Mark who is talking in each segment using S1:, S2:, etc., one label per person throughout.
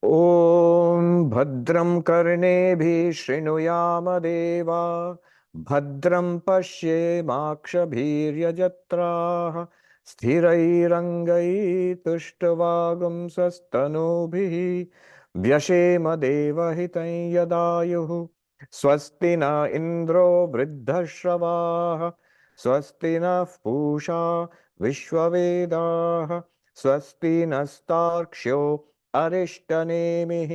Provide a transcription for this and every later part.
S1: Om Bhadram Karnebi Shrinuyama Deva Bhadram Pashye Makshabhirya Jatraha Sthirairangai Tushtavagam Sastanubhi Vyashema Deva Hitai Yadayuhu Swasti na Indro Vriddhashravaha Swasti na Pusha Vishwavedaha Swasti nastarksho अरिष्टनेमिः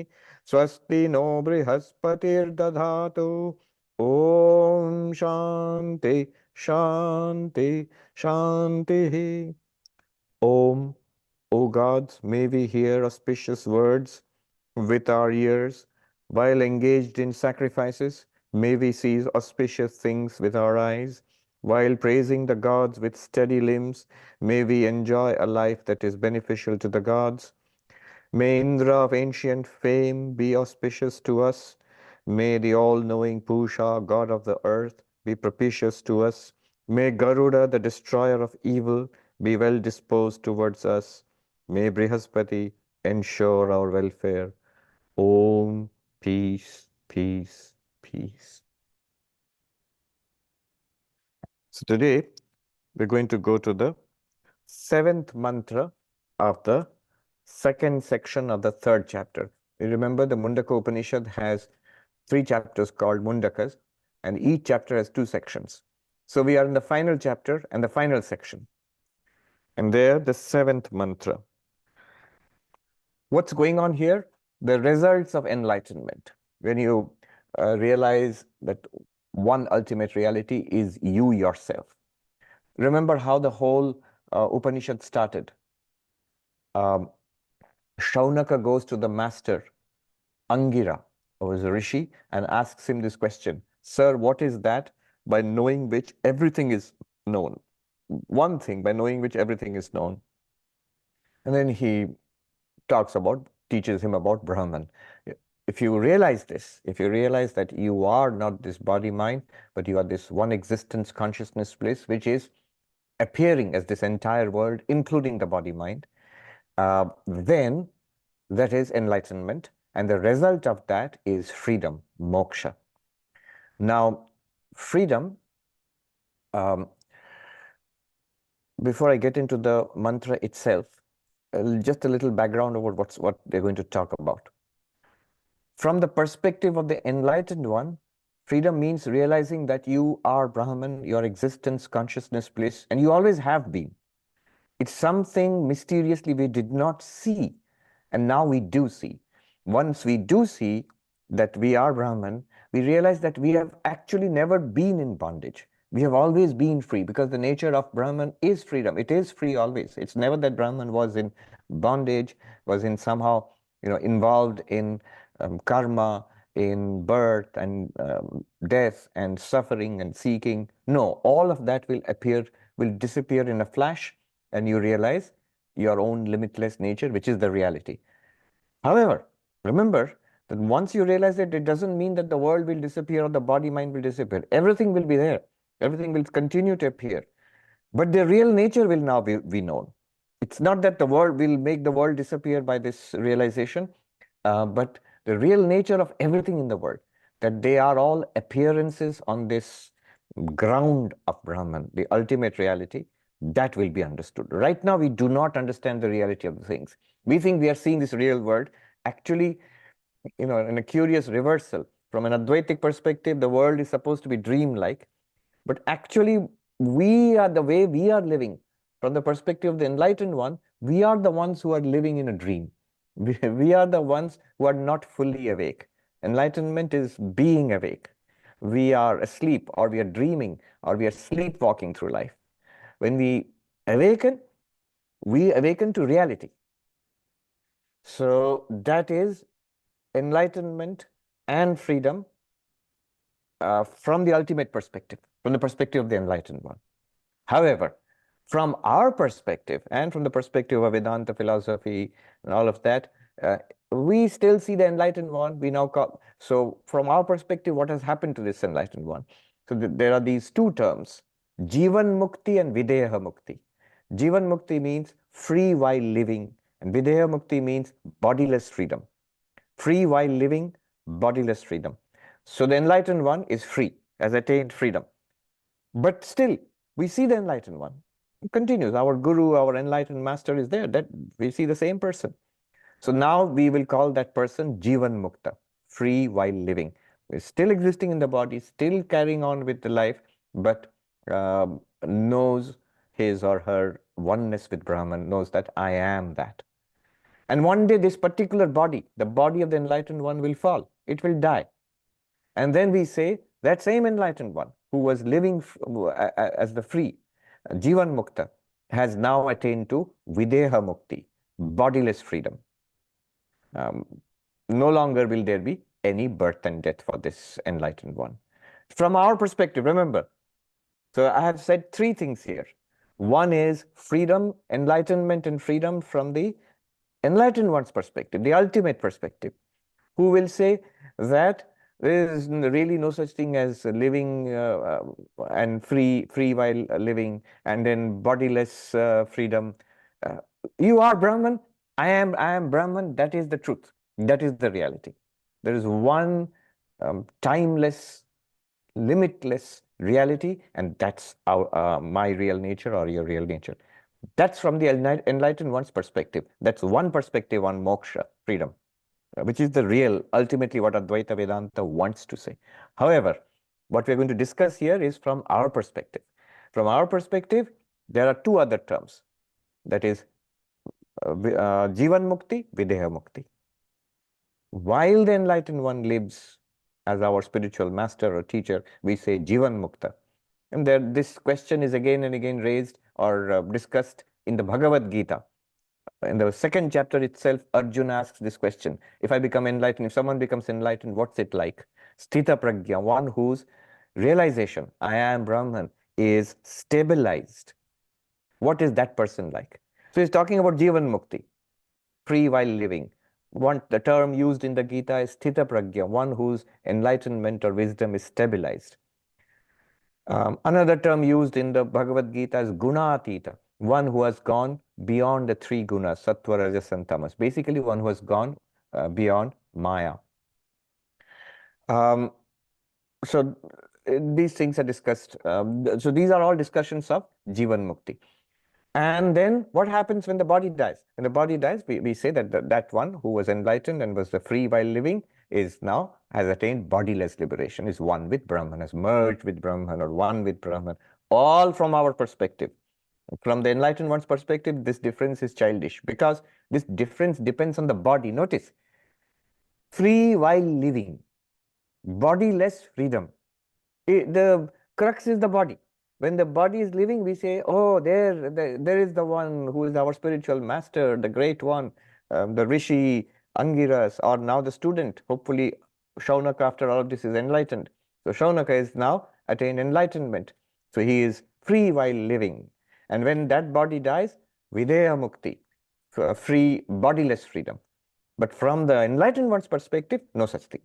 S1: स्वस्ति no बृहस्पतिर्दधातु ॐ शान्ति शान्ति शान्तिः. Om, O gods, may we hear auspicious words with our ears while engaged in sacrifices. May we see auspicious things with our eyes while praising the gods with steady limbs. May we enjoy a life that is beneficial to the gods. May Indra of ancient fame be auspicious to us. May the all-knowing Pusha, god of the earth, be propitious to us. May Garuda, the destroyer of evil, be well disposed towards us. May Brihaspati ensure our welfare. Om, peace, peace, peace. So today we're going to go to the seventh mantra of the second section of the third chapter. You remember the Mundaka Upanishad has 3 chapters called Mundakas, and each chapter has 2 sections. So we are in the final chapter and the final section. And there, the 7th mantra. What's going on here? The results of enlightenment. When you realize that one ultimate reality is you yourself. Remember how the whole Upanishad started. Shaunaka goes to the master, Angira, who is a rishi, and asks him this question: Sir, what is that by knowing which everything is known? One thing by knowing which everything is known. And then he teaches him about Brahman. If you realize this, if you realize that you are not this body-mind, but you are this one existence consciousness bliss, which is appearing as this entire world, including the body-mind, then that is enlightenment, and the result of that is freedom, moksha. Now, freedom, before I get into the mantra itself, just a little background about what they're going to talk about. From the perspective of the enlightened one, freedom means realizing that you are Brahman, your existence, consciousness, bliss, and you always have been. It's something mysteriously we did not see, and now we do see. Once we do see that we are Brahman, we realize that we have actually never been in bondage. We have always been free, because the nature of Brahman is freedom. It is free always. It's never that Brahman was in bondage, was in somehow, involved in karma, in birth and death and suffering and seeking. No, all of that will disappear in a flash, and you realize your own limitless nature, which is the reality. However, remember that once you realize it, it doesn't mean that the world will disappear or the body-mind will disappear. Everything will be there. Everything will continue to appear. But the real nature will now be known. It's not that the world will make the world disappear by this realization, but the real nature of everything in the world, that they are all appearances on this ground of Brahman, the ultimate reality, that will be understood. Right now, we do not understand the reality of the things. We think we are seeing this real world. Actually, in a curious reversal, from an Advaitic perspective, the world is supposed to be dreamlike, but actually, the way we are living, from the perspective of the enlightened one, we are the ones who are living in a dream. We are the ones who are not fully awake. Enlightenment is being awake. We are asleep, or we are dreaming, or we are sleepwalking through life. When we awaken to reality. So that is enlightenment and freedom from the ultimate perspective, from the perspective of the enlightened one. However, from our perspective and from the perspective of Vedanta philosophy and all of that, we still see the enlightened one. So from our perspective, what has happened to this enlightened one? So there are these 2 terms, Jivan Mukti and Videha Mukti. Jivan Mukti means free while living, and Videha Mukti means bodiless freedom. free while living, bodiless freedom. So the enlightened one is free, has attained freedom. But still, we see the enlightened one. It continues. Our guru, our enlightened master is there. That we see the same person. So now we will call that person Jivan Mukta, free while living. We're still existing in the body, still carrying on with the life, but knows his or her oneness with Brahman, knows that I am that. And one day this particular body, the body of the enlightened one, will fall. It will die. And then we say that same enlightened one who was living as the free, Jivan Mukta, has now attained to Videha Mukti, bodiless freedom. No longer will there be any birth and death for this enlightened one. From our perspective, remember, so I have said three things here. One is freedom, enlightenment and freedom from the enlightened one's perspective, the ultimate perspective, who will say that there is really no such thing as living and free while living, and then bodiless freedom. You are Brahman, I am Brahman, that is the truth. That is the reality. There is one timeless, limitless reality, and that's my real nature or your real nature. That's from the enlightened one's perspective. That's one perspective on moksha, freedom, which is the real, ultimately what Advaita Vedanta wants to say. However, what we're going to discuss here is from our perspective. From our perspective, there are two other terms. That is Jivan Mukti, Videha Mukti. While the enlightened one lives as our spiritual master or teacher, we say Jivan Mukta. And there, this question is again and again raised or discussed in the Bhagavad Gita. In the second chapter itself, Arjuna asks this question. If I become enlightened, if someone becomes enlightened, what's it like? Sthita Pragya, one whose realization, I am Brahman, is stabilized. What is that person like? So he's talking about Jivan Mukti, free while living. The term used in the Gita is Sthita Pragya, one whose enlightenment or wisdom is stabilized. Another term used in the Bhagavad Gita is Gunatita, one who has gone beyond the three gunas, Sattva, Rajas, and Tamas. Basically, one who has gone beyond Maya. So these things are discussed. So these are all discussions of Jivan Mukti. And then what happens when the body dies? When the body dies, we say that that one who was enlightened and was the free while living is now has attained bodiless liberation, is one with Brahman, has merged with Brahman or one with Brahman, all from our perspective. From the enlightened one's perspective, this difference is childish because this difference depends on the body. Notice, free while living, bodiless freedom. The crux is the body. When the body is living, we say, oh, there is the one who is our spiritual master, the great one, the Rishi, Angiras, or now the student. Hopefully, Shaunaka, after all of this, is enlightened. So Shaunaka is now attained enlightenment. So he is free while living. And when that body dies, Videha Mukti, free, bodiless freedom. But from the enlightened one's perspective, no such thing.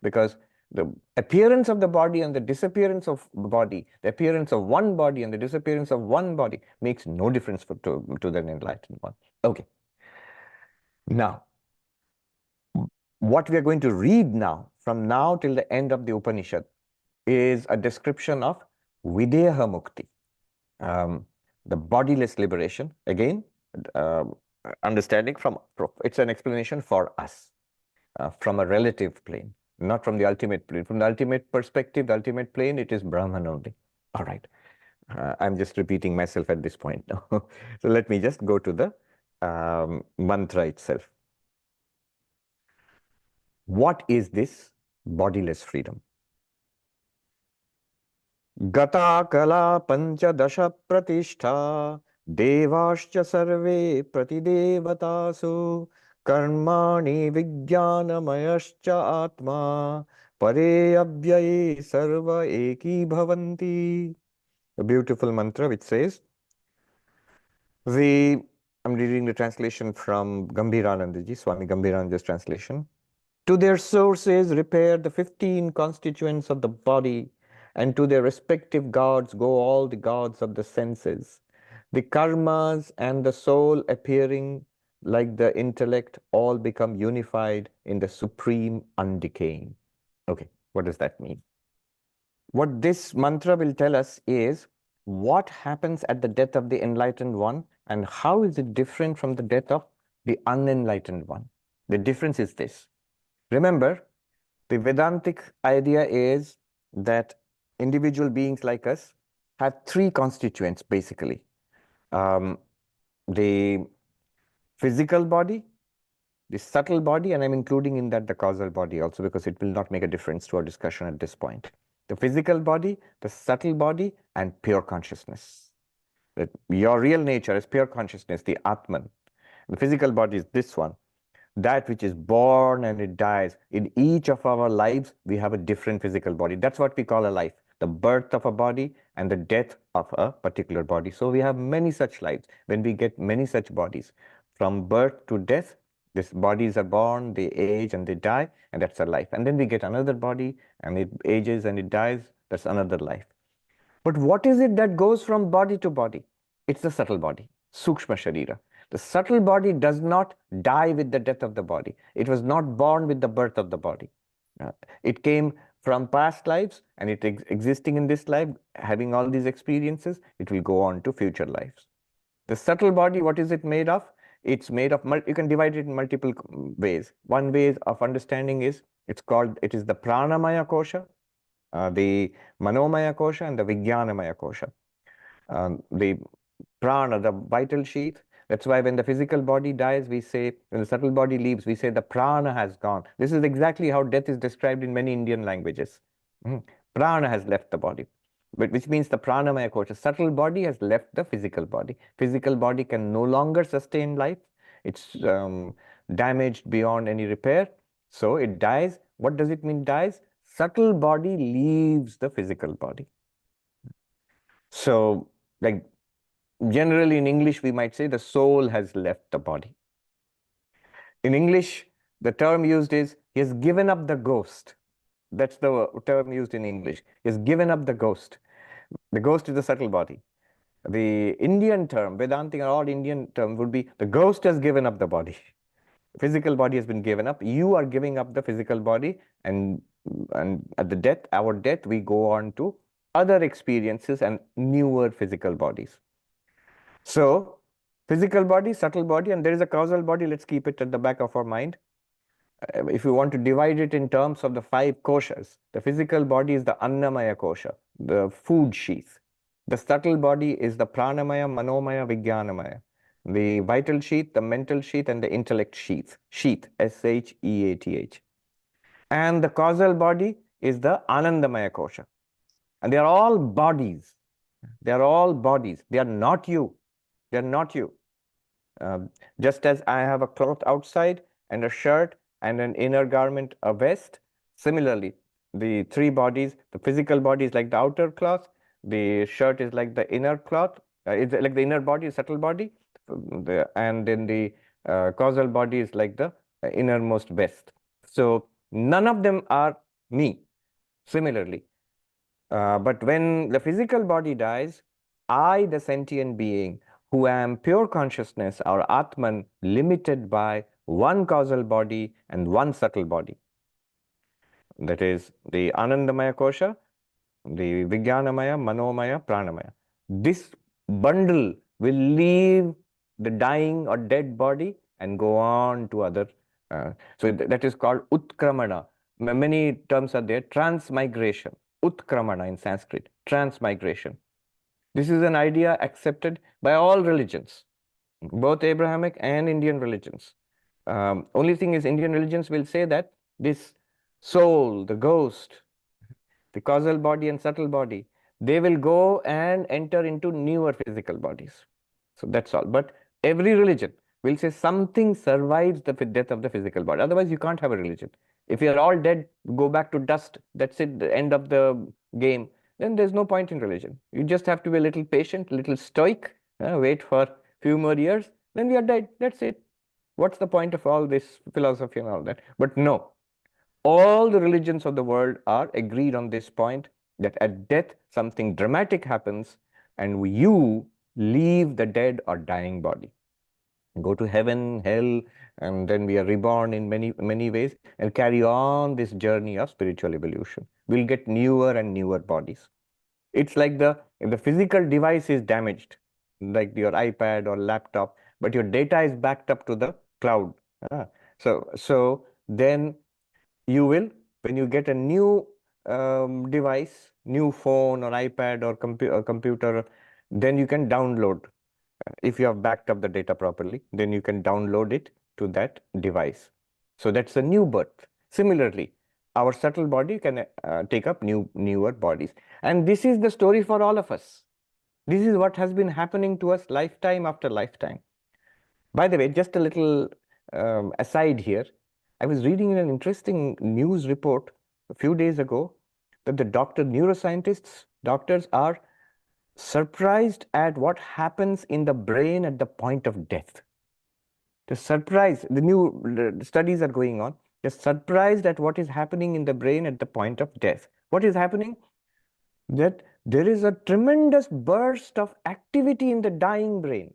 S1: Because the appearance of the body and the disappearance of the body, the appearance of one body and the disappearance of one body makes no difference to the enlightened one. Okay. Now, what we are going to read now, from now till the end of the Upanishad, is a description of Videha Mukti, the bodiless liberation. Again, understanding from, it's an explanation for us, from a relative plane. Not from the ultimate plane. From the ultimate perspective, the ultimate plane, it is Brahman only. All right. I'm just repeating myself at this point now. So let me just go to the mantra itself. What is this bodiless freedom? Gata kala panchadasha pratishtha devascha sarve pratidevatasu karmani vijnanamayascha atma pare abhyaye sarva eki bhavanti. A beautiful mantra which says, I'm reading the translation from Gambhiranandaji, Swami Gambhirananda's translation. To their sources repair the 15 constituents of the body, and to their respective gods go all the gods of the senses. The karmas and the soul appearing like the intellect, all become unified in the supreme undecaying. Okay, what does that mean? What this mantra will tell us is what happens at the death of the enlightened one and how is it different from the death of the unenlightened one. The difference is this. Remember, the Vedantic idea is that individual beings like us have three constituents, basically. The physical body, the subtle body, and I'm including in that the causal body also because it will not make a difference to our discussion at this point. The physical body, the subtle body, and pure consciousness. That your real nature is pure consciousness, the Atman. The physical body is this one, that which is born and it dies. In each of our lives, we have a different physical body. That's what we call a life, the birth of a body and the death of a particular body. So we have many such lives. When we get many such bodies, from birth to death, these bodies are born, they age and they die, and that's a life. And then we get another body and it ages and it dies, that's another life. But what is it that goes from body to body? It's the subtle body, Sukshma Sharira. The subtle body does not die with the death of the body. It was not born with the birth of the body. It came from past lives and it existing in this life, having all these experiences, it will go on to future lives. The subtle body, what is it made of? It's made of, you can divide it in multiple ways. One way of understanding is, it is the Pranamaya Kosha, the Manomaya Kosha, and the Vijnanamaya Kosha. The prana, the vital sheath. That's why when the physical body dies, we say, when the subtle body leaves, we say the prana has gone. This is exactly how death is described in many Indian languages. Prana has left the body, which means the pranamaya kosha. Subtle body has left the physical body. Physical body can no longer sustain life. It's damaged beyond any repair. So it dies. What does it mean dies? Subtle body leaves the physical body. So, like, generally in English, we might say the soul has left the body. In English, the term used is, he has given up the ghost. That's the term used in English. He has given up the ghost. The ghost is the subtle body. The Indian term, Vedantic or all Indian term would be, the ghost has given up the body. Physical body has been given up. You are giving up the physical body, and at the death, our death, we go on to other experiences and newer physical bodies. So, physical body, subtle body, and there is a causal body. Let's keep it at the back of our mind. If you want to divide it in terms of the 5 koshas, the physical body is the Annamaya kosha, the food sheath. The subtle body is the Pranamaya, Manomaya, Vijnanamaya. The vital sheath, the mental sheath, and the intellect sheath. Sheath, S-H-E-A-T-H. And the causal body is the Anandamaya kosha. And they are all bodies. They are all bodies. They are not you. They are not you. Just as I have a cloth outside and a shirt and an inner garment, a vest, similarly, the 3 bodies, the physical body is like the outer cloth, the shirt is like the inner cloth, it's like the inner body, subtle body, and then the causal body is like the innermost vest. So none of them are me, similarly. But when the physical body dies, I, the sentient being, who am pure consciousness or Atman, limited by one causal body and one subtle body. That is the Anandamaya Kosha, the Vijnanamaya, Manomaya, Pranamaya. This bundle will leave the dying or dead body and go on to other. So that is called Utkramana. Many terms are there. Transmigration. Utkramana in Sanskrit. Transmigration. This is an idea accepted by all religions, both Abrahamic and Indian religions. Only thing is, Indian religions will say that this soul, the ghost, the causal body and subtle body, they will go and enter into newer physical bodies. So that's all. But every religion will say something survives the death of the physical body. Otherwise, you can't have a religion. If you are all dead, go back to dust, that's it, the end of the game, then there's no point in religion. You just have to be a little patient, a little stoic, wait for a few more years, then we are dead, that's it. What's the point of all this philosophy and all that? But no, all the religions of the world are agreed on this point, that at death, something dramatic happens and you leave the dead or dying body. go to heaven, hell, and then we are reborn in many ways and carry on this journey of spiritual evolution. We'll get newer and newer bodies. It's like if the physical device is damaged, like your iPad or laptop, but your data is backed up to the cloud. Ah, so then you will, when you get a new device, new phone or iPad or computer, then you can download. If you have backed up the data properly, then you can download it to that device. So that's a new birth. Similarly, our subtle body can take up newer bodies. And this is the story for all of us. This is what has been happening to us lifetime after lifetime. By the way, just a little aside here. I was reading in an interesting news report a few days ago that the doctors are surprised at what happens in the brain at the point of death. They're surprised. The studies are going on. They're surprised at what is happening in the brain at the point of death. What is happening? That there is a tremendous burst of activity in the dying brain.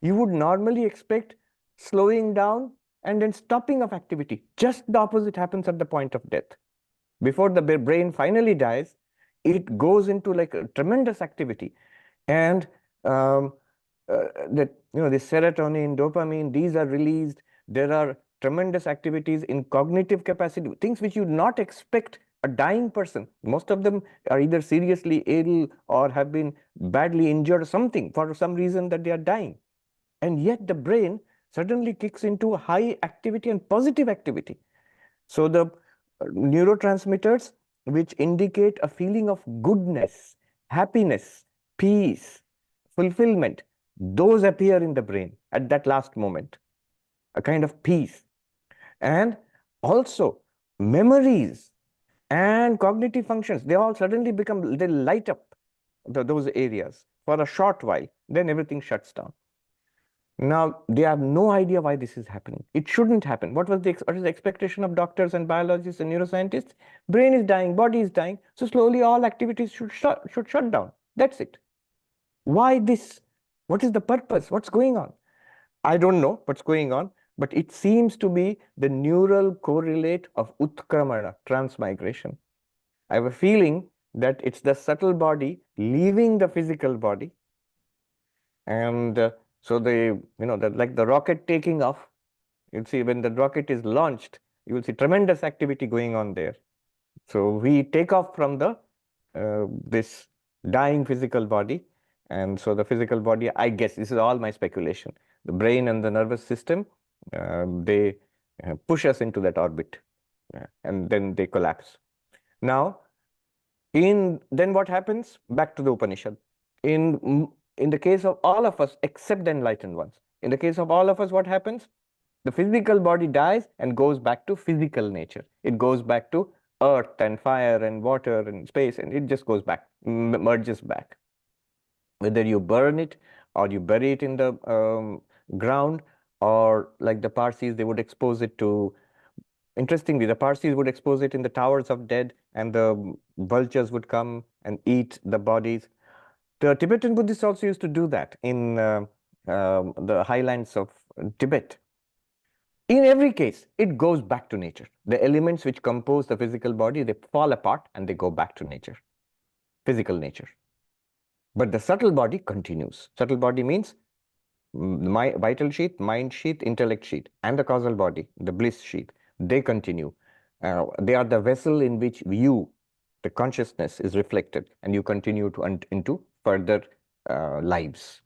S1: You would normally expect slowing down and then stopping of activity. Just the opposite happens at the point of death. Before the brain finally dies, it goes into like a tremendous activity. And that, the serotonin, dopamine, these are released. There are tremendous activities in cognitive capacity, things which you not expect a dying person. Most of them are either seriously ill or have been badly injured or something for some reason that they are dying. And yet the brain suddenly kicks into high activity and positive activity. So the neurotransmitters which indicate a feeling of goodness, happiness, peace, fulfillment, those appear in the brain at that last moment, a kind of peace. And also memories and cognitive functions, they all suddenly they light up those areas for a short while, then everything shuts down. Now, they have no idea why this is happening. It shouldn't happen. What is the expectation of doctors and biologists and neuroscientists? Brain is dying, body is dying, so slowly all activities should shut down. That's it. Why this? What is the purpose? What's going on? I don't know what's going on, but it seems to be the neural correlate of utkramana, transmigration. I have a feeling that it's the subtle body leaving the physical body. And so like the rocket taking off, you'll see when the rocket is launched, you will see tremendous activity going on there. So we take off from this dying physical body. And so the physical body, I guess, this is all my speculation. The brain and the nervous system, they push us into that orbit, and then they collapse. Now, then what happens? Back to the Upanishad. In the case of all of us, except the enlightened ones, in the case of all of us, what happens? The physical body dies and goes back to physical nature. It goes back to earth and fire and water and space, and it just goes back, merges back. Whether you burn it or you bury it in the ground, or like the Parsis, they would expose it to, interestingly, the Parsis would expose it in the towers of dead, and the vultures would come and eat the bodies. The Tibetan Buddhists also used to do that in the highlands of Tibet. In every case, it goes back to nature. The elements which compose the physical body, they fall apart and they go back to nature, physical nature. But the subtle body continues. Subtle body means my vital sheath, mind sheath, intellect sheath, and the causal body, the bliss sheath, they continue. They are the vessel in which you, the consciousness, is reflected, and you continue into further lives.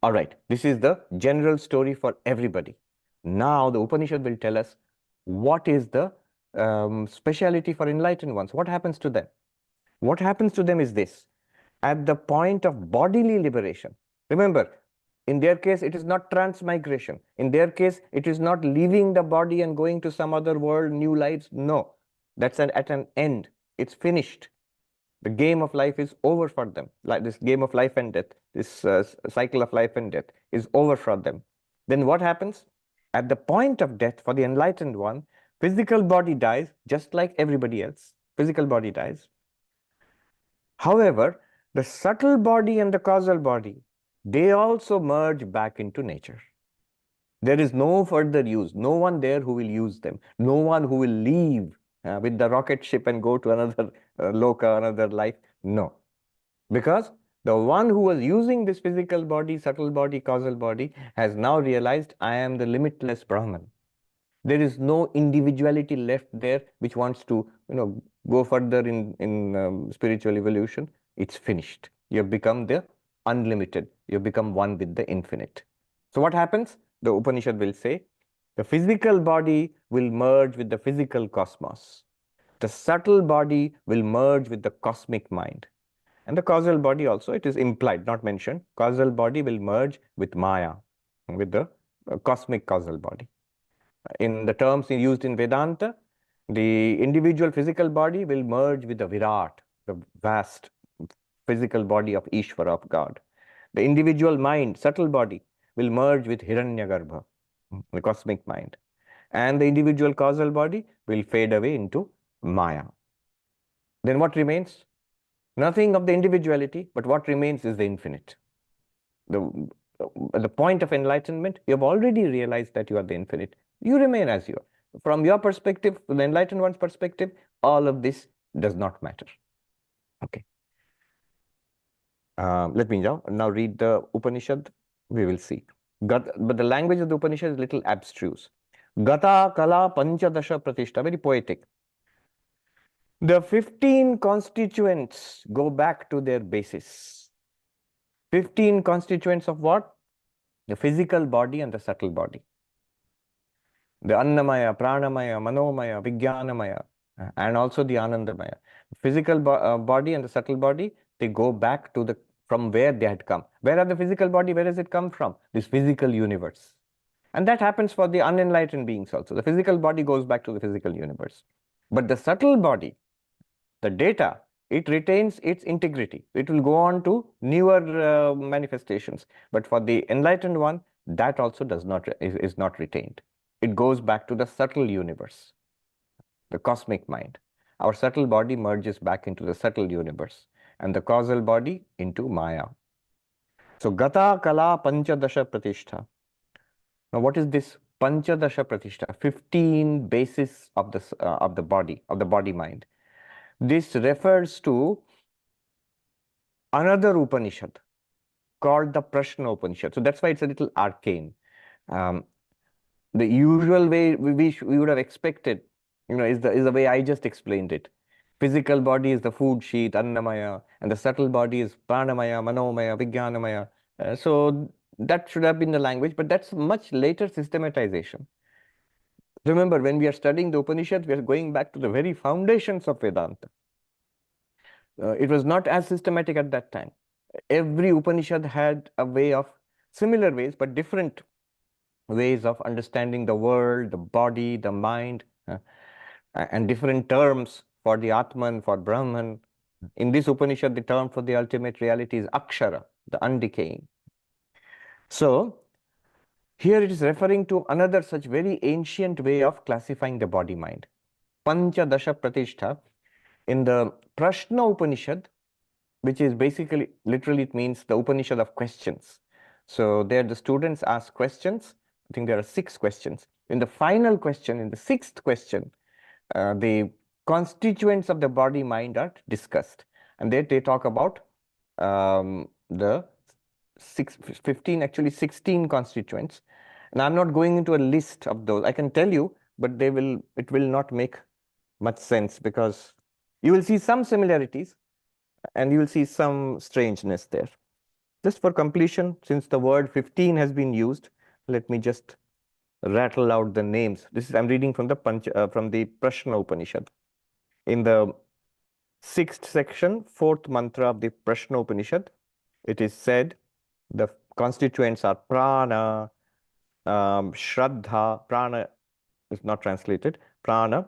S1: All right, this is the general story for everybody. Now the Upanishad will tell us what is the speciality for enlightened ones. What happens to them? What happens to them is this. At the point of bodily liberation, remember, in their case, it is not transmigration. In their case, it is not leaving the body and going to some other world, new lives. No, that's at an end. It's finished. The game of life is over for them. Like this game of life and death, this cycle of life and death is over for them. Then what happens? At the point of death, for the enlightened one, physical body dies just like everybody else. Physical body dies. However, the subtle body and the causal body, they also merge back into nature. There is no further use, no one there who will use them, no one who will leave with the rocket ship and go to another loka, another life. No. Because the one who was using this physical body, subtle body, causal body, has now realized, I am the limitless Brahman. There is no individuality left there which wants to, go further in spiritual evolution. It's finished. You have become the unlimited. You have become one with the infinite. So what happens? The Upanishad will say, the physical body will merge with the physical cosmos. The subtle body will merge with the cosmic mind. And the causal body also, it is implied, not mentioned. Causal body will merge with Maya, with the cosmic causal body. In the terms used in Vedanta, the individual physical body will merge with the Virat, the vast physical body of Ishvara, of God. The individual mind, subtle body, will merge with Hiranyagarbha, the cosmic mind. And the individual causal body will fade away into Maya. Then what remains? Nothing of the individuality, but what remains is the infinite. The point of enlightenment, you have already realized that you are the infinite. You remain as you are. From your perspective, the enlightened one's perspective, all of this does not matter. Okay. Let me now read the Upanishad. We will see. But the language of the Upanishad is a little abstruse. Gata Kala Panchadasha Pratishta, very poetic. The 15 constituents go back to their basis. 15 constituents of what? The physical body and the subtle body. The Annamaya, Pranamaya, Manomaya, Vijnanamaya, and also the Anandamaya. Physical body and the subtle body, they go back to from where they had come. Where are the physical body? Where does it come from? This physical universe. And that happens for the unenlightened beings also. The physical body goes back to the physical universe. But the subtle body, the data, it retains its integrity. It will go on to newer manifestations. But for the enlightened one, that also is not retained. It goes back to the subtle universe, the cosmic mind. Our subtle body merges back into the subtle universe, and the causal body into Maya. So, Gata Kala Panchadasha Pratishtha. Now, what is this Panchadasha Pratishtha? 15 bases of the body mind. This refers to another Upanishad called the Prashna Upanishad. So that's why it's a little arcane. The usual way we would have expected, is the way I just explained it. Physical body is the food sheet, Annamaya, and the subtle body is Pranamaya, Manomaya, Vijnanamaya. So that should have been the language, but that's much later systematization. Remember, when we are studying the Upanishad, we are going back to the very foundations of Vedanta. It was not as systematic at that time. Every Upanishad had a way of, similar ways, but different ways of understanding the world, the body, the mind, and different terms for the Atman, for Brahman. In this Upanishad, the term for the ultimate reality is Akshara, the undecaying. So, here it is referring to another such very ancient way of classifying the body-mind. Panchadasha Pratishtha. In the Prashna Upanishad, which is basically, literally it means the Upanishad of questions. So there the students ask questions. I think there are 6 questions. In the final question, in the 6th question, the constituents of the body-mind are discussed. And there they talk about the 16 constituents. And I'm not going into a list of those. I can tell you, but it will not make much sense, because you will see some similarities and you will see some strangeness there. Just for completion, since the word 15 has been used, let me just rattle out the names. I'm reading from the Prashna Upanishad. In the 6th section, 4th mantra of the Prashna Upanishad, it is said the constituents are prana, shraddha. Prana is not translated. Prana,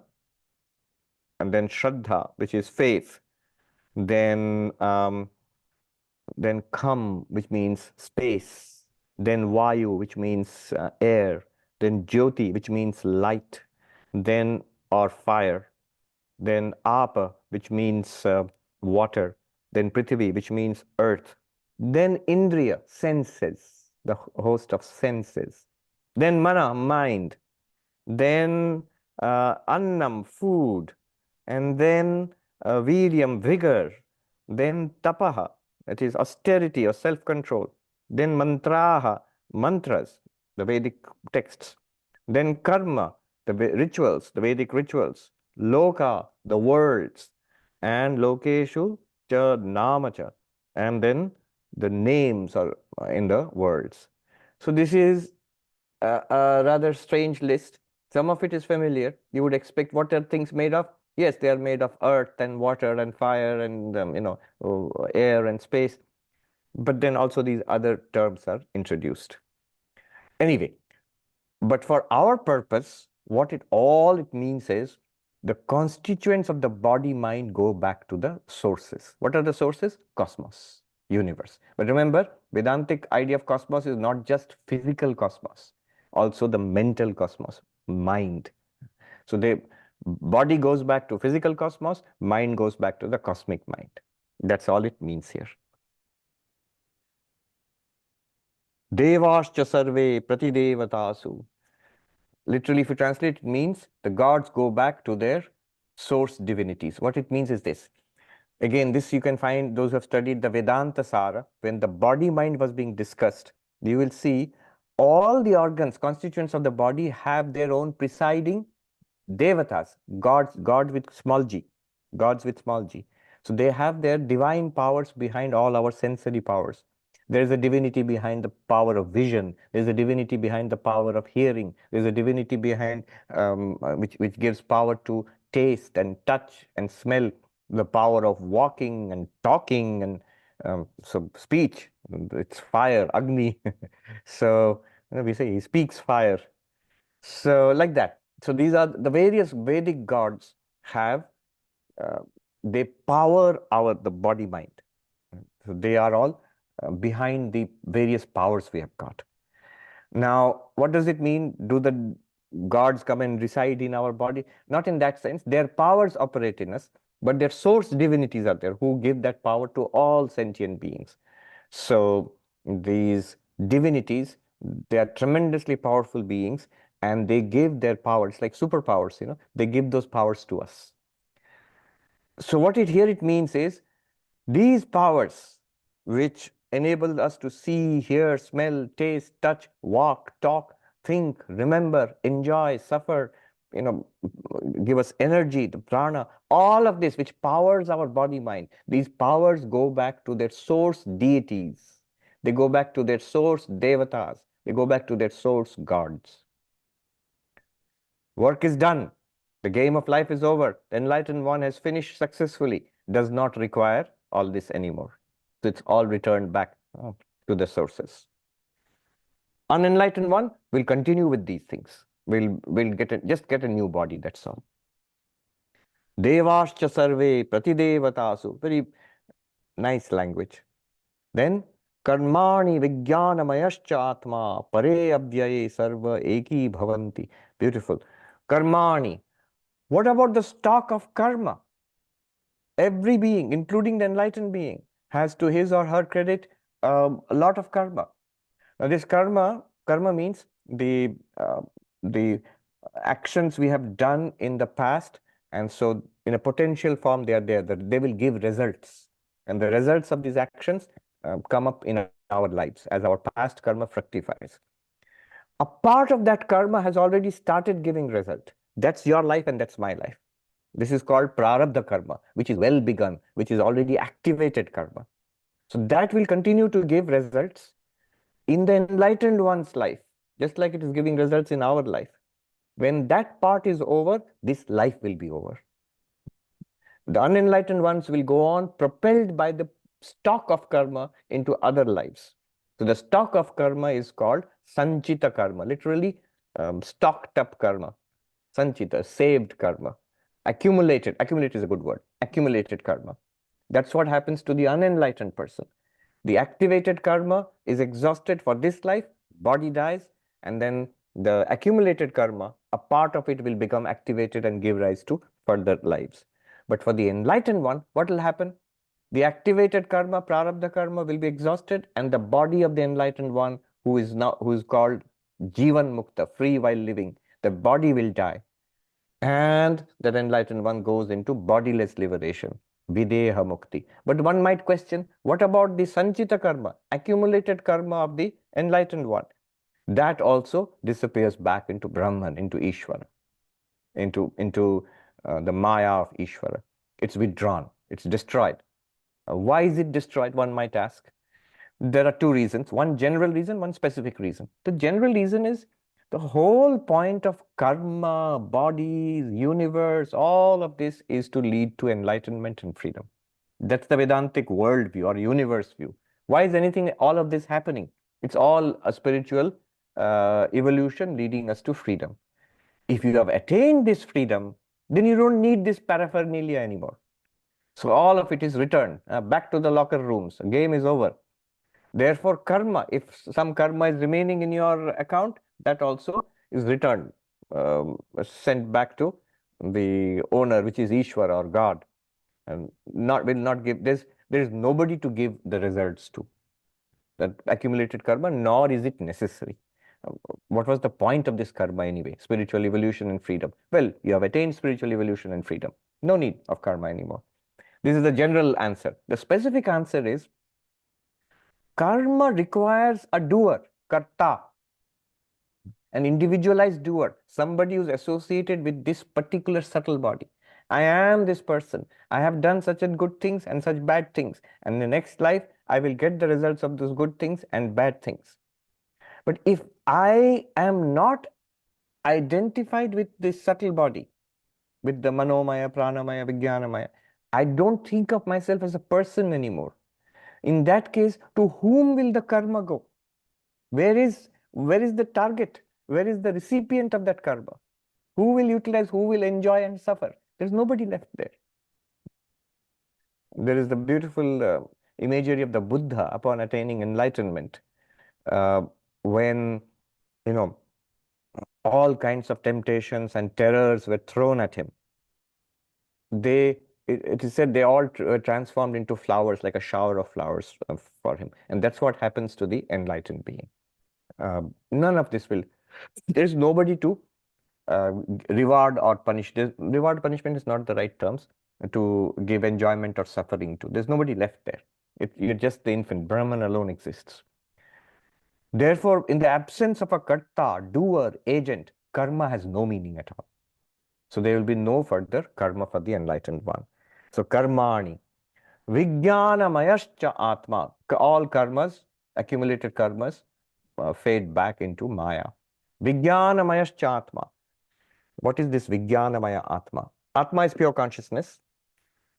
S1: and then shraddha, which is faith. Then kham, which means space. Then vayu, which means air. Then jyoti, which means light. Then or fire. Then apa, which means water. Then prithvi, which means earth. Then indriya, senses, the host of senses. Then mana, mind. Then annam, food. And then viryam, vigor. Then tapaha, that is austerity or self-control. Then mantraha, mantras, the Vedic texts. Then karma, the rituals, the Vedic rituals. Loka, the worlds. And lokeshu cha namacha. And then the names are in the worlds. So this is a rather strange list. Some of it is familiar. You would expect what are things made of? Yes, they are made of earth and water and fire and air and space. But then also these other terms are introduced. Anyway, but for our purpose, what it means is the constituents of the body mind go back to the sources. What are the sources? Cosmos, universe. But remember, Vedantic idea of cosmos is not just physical cosmos, also the mental cosmos, mind. So the body goes back to physical cosmos, mind goes back to the cosmic mind. That's all it means here. Devascha sarve pratidevatasu. Literally, if you translate, it means the gods go back to their source divinities. What it means is this. Again, this you can find those who have studied the Vedanta Sara. When the body-mind was being discussed, you will see all the organs, constituents of the body have their own presiding devatas, gods with small g, gods with small g. So they have their divine powers behind all our sensory powers. There is a divinity behind the power of vision. There's a divinity behind the power of hearing. There's a divinity behind which gives power to taste and touch and smell, the power of walking and talking and so speech. It's fire, Agni. So we say he speaks fire. So like that. So these are the various Vedic gods have, they power the body mind. So they are all behind the various powers we have got. Now, what does it mean? Do the gods come and reside in our body? Not in that sense. Their powers operate in us, but their source divinities are there who give that power to all sentient beings. So these divinities, they are tremendously powerful beings, and they give their powers, like superpowers, they give those powers to us. So what it means is these powers which enable us to see, hear, smell, taste, touch, walk, talk, think, remember, enjoy, suffer, give us energy, the prana, all of this which powers our body mind, these powers go back to their source deities. They go back to their source devatas. They go back to their source gods. Work is done. The game of life is over. The enlightened one has finished successfully. Does not require all this anymore. So it's all returned back to the sources. Unenlightened one will continue with these things. We'll just get a new body, that's all. Devascha sarve pratidevatasu. Very nice language. Then karmani vijnanamayascha atma pare abhyaye sarva eki bhavanti. Beautiful. Karmani. What about the stock of karma? Every being, including the enlightened being, has to his or her credit a lot of karma. Now, this karma means the actions we have done in the past, and so in a potential form they are there. They will give results, and the results of these actions come up in our lives as our past karma fructifies. A part of that karma has already started giving result. That's your life and that's my life. This is called prarabdha karma, which is well begun, which is already activated karma. So that will continue to give results in the enlightened one's life, just like it is giving results in our life. When that part is over, this life will be over. The unenlightened ones will go on propelled by the stock of karma into other lives. So the stock of karma is called sanchita karma, literally stocked up karma. Sanchita, saved karma. Accumulated is a good word, accumulated karma. That's what happens to the unenlightened person. The activated karma is exhausted for this life, body dies, and then the accumulated karma, a part of it will become activated and give rise to further lives. But for the enlightened one, what will happen? The activated karma, prarabdha karma, will be exhausted, and the body of the enlightened one, who is called Jivan Mukta, free while living. The body will die. And that enlightened one goes into bodiless liberation, Videha Mukti. But one might question, what about the Sanchita karma, accumulated karma of the enlightened one? That also disappears back into Brahman, into Ishvara, into the Maya of Ishvara. It's withdrawn, it's destroyed. Why is it destroyed, one might ask? There are two reasons, one general reason, one specific reason. The general reason is the whole point of karma, bodies, universe, all of this is to lead to enlightenment and freedom. That's the Vedantic worldview or universe view. Why is anything, all of this happening? It's all a spiritual evolution leading us to freedom. If you have attained this freedom, then you don't need this paraphernalia anymore. So all of it is returned back to the locker rooms. Game is over. Therefore, karma, if some karma is remaining in your account, that also is returned, sent back to the owner, which is Ishvara or God, and will not give this. There is nobody to give the results to that accumulated karma, nor is it necessary. What was the point of this karma anyway? Spiritual evolution and freedom. Well, you have attained spiritual evolution and freedom. No need of karma anymore. This is the general answer. The specific answer is karma requires a doer, karta, an individualized doer, somebody who's associated with this particular subtle body. I am this person. I have done such good things and such bad things. And in the next life, I will get the results of those good things and bad things. But if I am not identified with this subtle body, with the manomaya, pranamaya, vijnanamaya, I don't think of myself as a person anymore. In that case, to whom will the karma go? Where is the target? Where is the recipient of that karma? Who will utilize, who will enjoy and suffer? There's nobody left there. There is the beautiful imagery of the Buddha upon attaining enlightenment, when, all kinds of temptations and terrors were thrown at him. It is said they all transformed into flowers, like a shower of flowers for him. And that's what happens to the enlightened being. None of this will, there's nobody to reward or punish. Reward, punishment is not the right terms to give enjoyment or suffering to. There's nobody left there. You're just the infant. Brahman alone exists. Therefore, in the absence of a karta, doer, agent, karma has no meaning at all. So there will be no further karma for the enlightened one. So karmani, vijnanamayascha atma, all karmas, accumulated karmas, fade back into maya. Vijnanamayascha atma. What is this vijnanamaya atma? Atma is pure consciousness.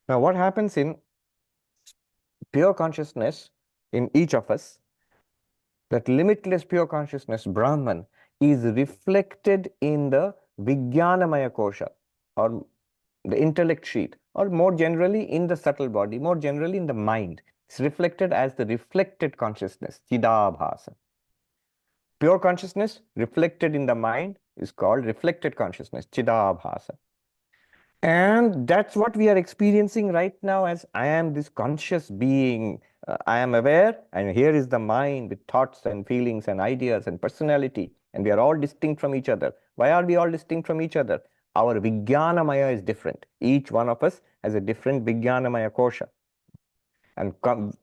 S1: Now what happens in pure consciousness in each of us, that limitless pure consciousness, Brahman, is reflected in the Vijnanamaya Kosha, or the intellect sheet, or more generally in the subtle body, more generally in the mind. It's reflected as the reflected consciousness, Chidabhasa. Pure consciousness reflected in the mind is called reflected consciousness, Chidabhasa. And that's what we are experiencing right now as I am this conscious being. I am aware, and here is the mind with thoughts and feelings and ideas and personality, and we are all distinct from each other. Why are we all distinct from each other? Our Vijnanamaya is different. Each one of us has a different Vijnanamaya kosha. And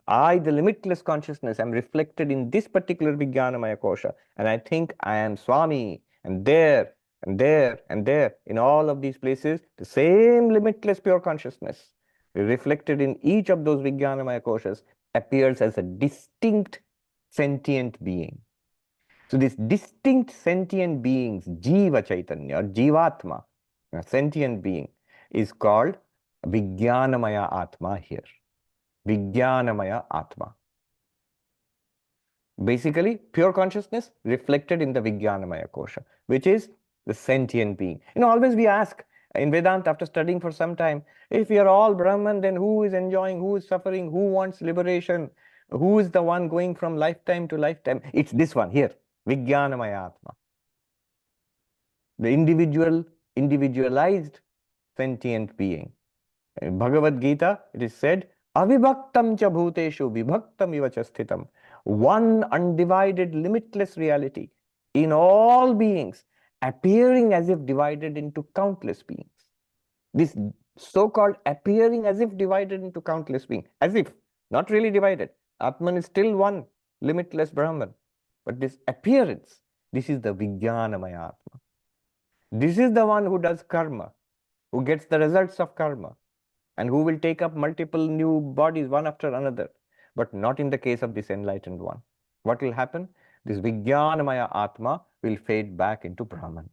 S1: I, the limitless consciousness, am reflected in this particular Vijnanamaya kosha, and I think I am Swami, and there, and there, and there, in all of these places, the same limitless pure consciousness reflected in each of those Vijnanamaya koshas appears as a distinct sentient being. So these distinct sentient beings, Jiva Chaitanya or Jivatma, a sentient being, is called Vijnanamaya Atma here. Vijnanamaya Atma. Basically, pure consciousness reflected in the Vijnanamaya Kosha, which is the sentient being. Always we ask in Vedanta, after studying for some time, if we are all Brahman, then who is enjoying, who is suffering, who wants liberation, who is the one going from lifetime to lifetime? It's this one here, Vijnanamaya Atma. The individualized sentient being. In Bhagavad Gita, it is said, Avibhaktam cha bhuteshu vibhaktam iva cha sthitam. One undivided, limitless reality in all beings, appearing as if divided into countless beings. This so-called appearing as if divided into countless beings, as if, not really divided. Atman is still one, limitless Brahman. But this appearance, this is the Vijnanamaya Atma. This is the one who does karma, who gets the results of karma, and who will take up multiple new bodies one after another. But not in the case of this enlightened one. What will happen? This Vijnanamaya Atma will fade back into Brahman.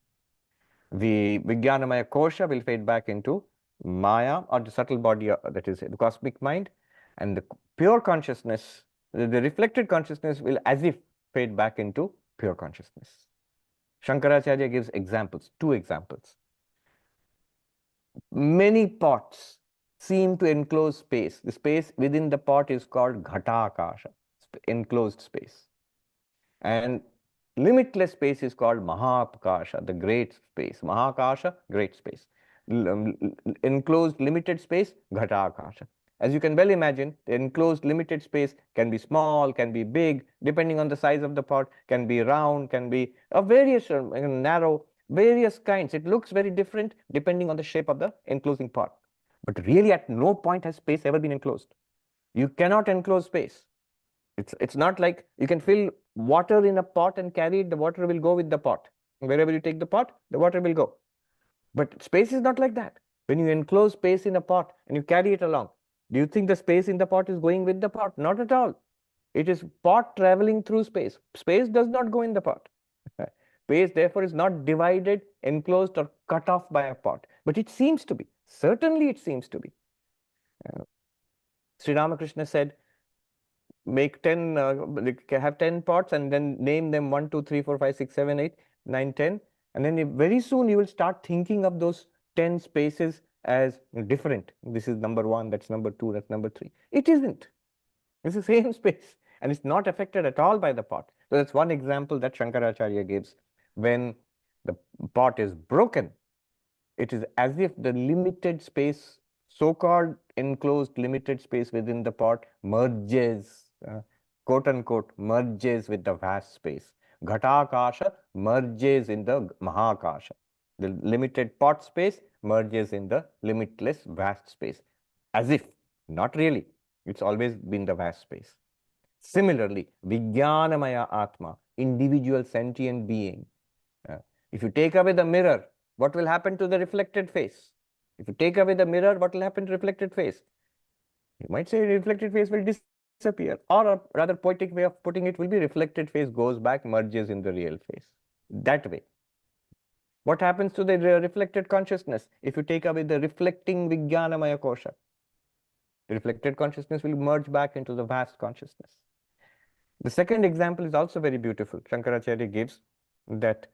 S1: The Vijnanamaya Kosha will fade back into Maya, or the subtle body, that is the cosmic mind, and the pure consciousness, the reflected consciousness will as if fade back into pure consciousness. Shankaracharya gives examples, 2 examples. Many pots seem to enclose space. The space within the pot is called Ghatakasha, enclosed space. And limitless space is called Mahakasha, the great space. Mahakasha, great space. Enclosed limited space, Ghatakasha. As you can well imagine, the enclosed limited space can be small, can be big, depending on the size of the pot, can be round, can be of various narrow, various kinds. It looks very different depending on the shape of the enclosing pot. But really at no point has space ever been enclosed. You cannot enclose space. It's not like you can fill water in a pot and carry it, the water will go with the pot. Wherever you take the pot, the water will go. But space is not like that. When you enclose space in a pot and you carry it along, do you think the space in the pot is going with the pot? Not at all. It is pot traveling through space. Space does not go in the pot. Space, therefore, is not divided, enclosed, or cut off by a pot. But it seems to be. Certainly, it seems to be. Sri Ramakrishna said, make 10, have 10 pots and then name them 1, 2, 3, 4, 5, 6, 7, 8, 9, 10. And then very soon you will start thinking of those 10 spaces as different. This is number 1, that's number 2, that's number 3. It isn't. It's the same space. And it's not affected at all by the pot. So that's one example that Shankaracharya gives. When the pot is broken, it is as if the limited space, so-called enclosed limited space within the pot merges, quote unquote, merges with the vast space. Ghatakasha merges in the Mahakasha. The limited pot space merges in the limitless vast space. As if, not really. It's always been the vast space. Similarly, Vijnanamaya Atma, individual sentient being. If you take away the mirror, what will happen to the reflected face? If you take away the mirror, what will happen to reflected face? You might say reflected face will disappear, or a rather poetic way of putting it will be reflected face goes back, merges in the real face. That way. What happens to the reflected consciousness if you take away the reflecting Vijnanamaya Kosha? The reflected consciousness will merge back into the vast consciousness. The second example is also very beautiful. Shankaracharya gives that